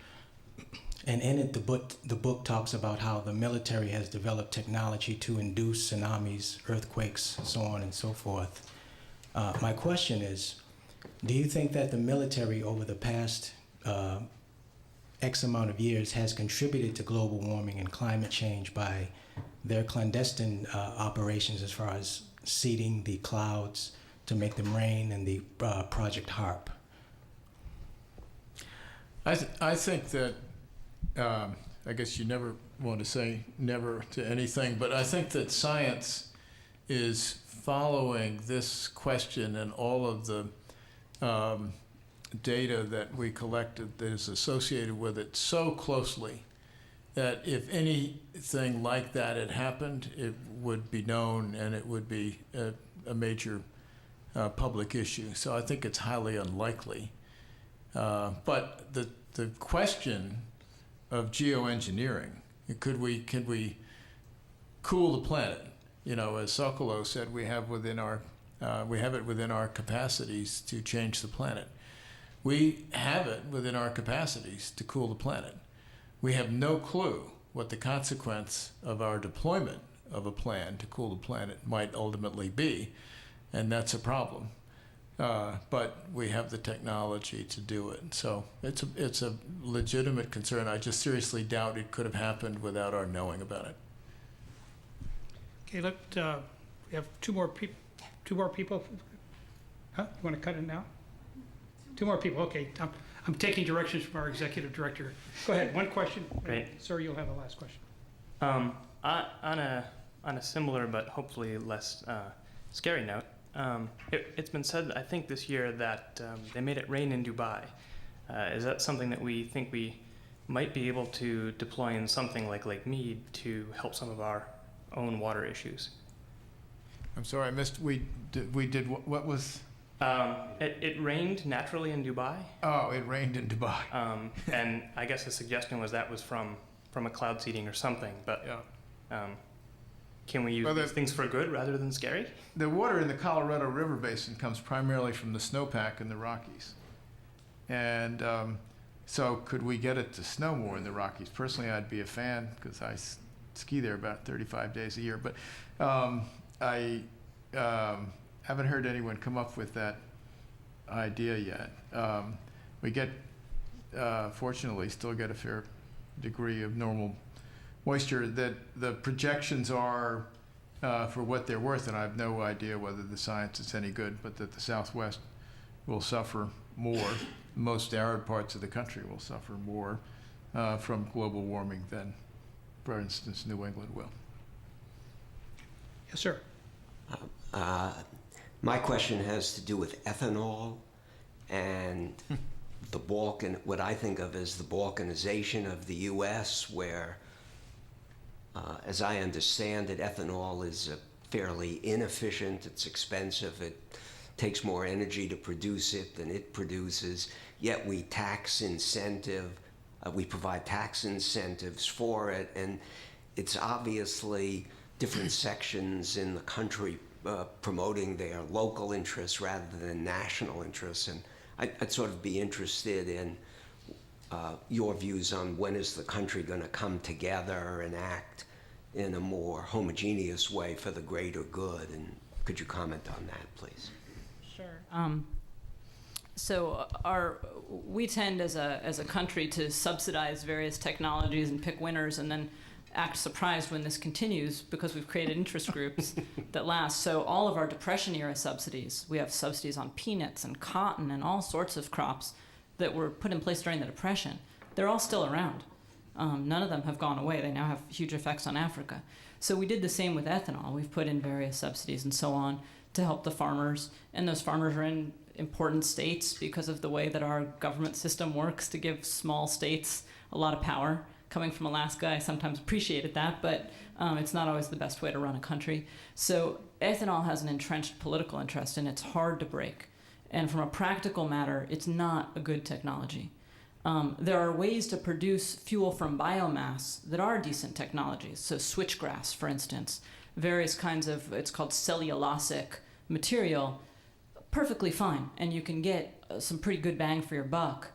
And in it, the book talks about how the military has developed technology to induce tsunamis, earthquakes, so on and so forth. My question is, do you think that the military over the past X amount of years has contributed to global warming and climate change by their clandestine operations as far as seeding the clouds to make them rain and the Project HARP? I think that, I guess you never want to say never to anything, but I think that science is following this question and all of the data that we collected that is associated with it so closely that if anything like that had happened, it would be known and it would be a major public issue. So I think it's highly unlikely. But the question of geoengineering, could we cool the planet? As Sokolow said, we have it within our capacities to change the planet. We have it within our capacities to cool the planet. We have no clue what the consequence of our deployment of a plan to cool the planet might ultimately be, and that's a problem. But we have the technology to do it. So it's a legitimate concern. I just seriously doubt it could have happened without our knowing about it. Okay, we have two more people. Huh? You want to cut it now? Two more people, okay. I'm taking directions from our executive director. Go ahead, one question. Great. Sir, you'll have the last question. On a similar but hopefully less scary note, it's been said, I think this year, that they made it rain in Dubai. Is that something that we think we might be able to deploy in something like Lake Mead to help some of our own water issues? I'm sorry, I missed, we did, what was? It rained naturally in Dubai. Oh, it rained in Dubai. And I guess the suggestion was that was from a cloud seeding or something, but Yeah. Can we use Well, these things for good rather than scary? The water in the Colorado River Basin comes primarily from the snowpack in the Rockies. And so could we get it to snow more in the Rockies? Personally, I'd be a fan because I ski there about 35 days a year. But I haven't heard anyone come up with that idea yet. We get, fortunately, still get a fair degree of normal moisture. That the projections are for what they're worth, and I have no idea whether the science is any good, but that the Southwest will suffer more. Most arid parts of the country will suffer more from global warming than, for instance, New England will. Yes, sir. My question has to do with ethanol and the what I think of as the balkanization of the U.S., where, as I understand it, ethanol is fairly inefficient, it's expensive, it takes more energy to produce it than it produces, yet we provide tax incentives for it, and it's obviously different sections in the country promoting their local interests rather than national interests. And I'd sort of be interested in your views on when is the country going to come together and act in a more homogeneous way for the greater good, and could you comment on that, please? Sure. So we tend as a country to subsidize various technologies and pick winners and then act surprised when this continues because we've created interest groups that last. So all of our Depression era subsidies, we have subsidies on peanuts and cotton and all sorts of crops that were put in place during the Depression. They're all still around. None of them have gone away. They now have huge effects on Africa. So we did the same with ethanol. We've put in various subsidies and so on to help the farmers, and those farmers are in important states because of the way that our government system works to give small states a lot of power. Coming from Alaska, I sometimes appreciated that, but it's not always the best way to run a country. So ethanol has an entrenched political interest, and it's hard to break. And from a practical matter, it's not a good technology. There are ways to produce fuel from biomass that are decent technologies. So switchgrass, for instance, various kinds of, it's called cellulosic material, perfectly fine. And you can get some pretty good bang for your buck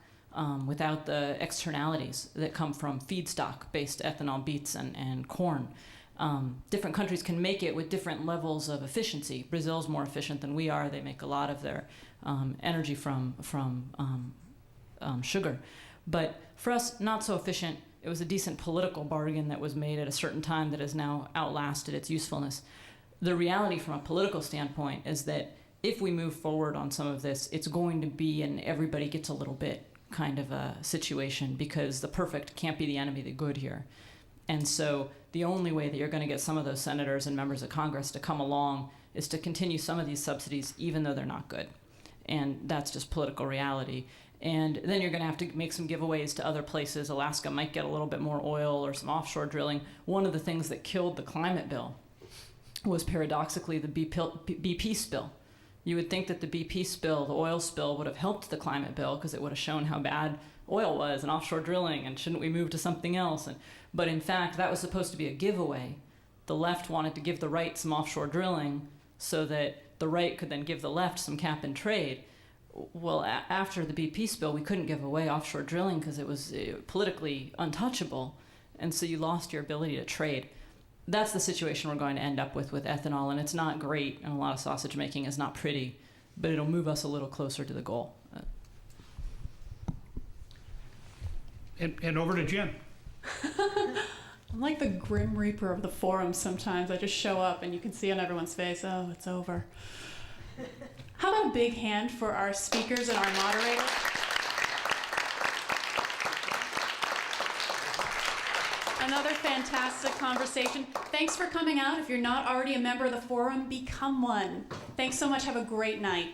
without the externalities that come from feedstock-based ethanol, beets, and corn. Different countries can make it with different levels of efficiency. Brazil's more efficient than we are. They make a lot of their energy from sugar. But for us, not so efficient. It was a decent political bargain that was made at a certain time that has now outlasted its usefulness. The reality from a political standpoint is that if we move forward on some of this, it's going to be an everybody gets a little bit kind of a situation, because the perfect can't be the enemy of the good here. And so the only way that you're going to get some of those senators and members of Congress to come along is to continue some of these subsidies, even though they're not good. And that's just political reality. And then you're going to have to make some giveaways to other places. Alaska might get a little bit more oil or some offshore drilling. One of the things that killed the climate bill was paradoxically the BP spill. You would think that the BP spill, the oil spill, would have helped the climate bill because it would have shown how bad oil was and offshore drilling and shouldn't we move to something else. But in fact, that was supposed to be a giveaway. The left wanted to give the right some offshore drilling so that the right could then give the left some cap and trade. Well, after the BP spill, we couldn't give away offshore drilling because it was politically untouchable, and so you lost your ability to trade. That's the situation we're going to end up with ethanol, and it's not great, and a lot of sausage making is not pretty, but it'll move us a little closer to the goal. And over to Jen. I'm like the grim reaper of the forum sometimes. I just show up and you can see on everyone's face, oh, it's over. How about a big hand for our speakers and our moderators? Another fantastic conversation. Thanks for coming out. If you're not already a member of the forum, become one. Thanks so much. Have a great night.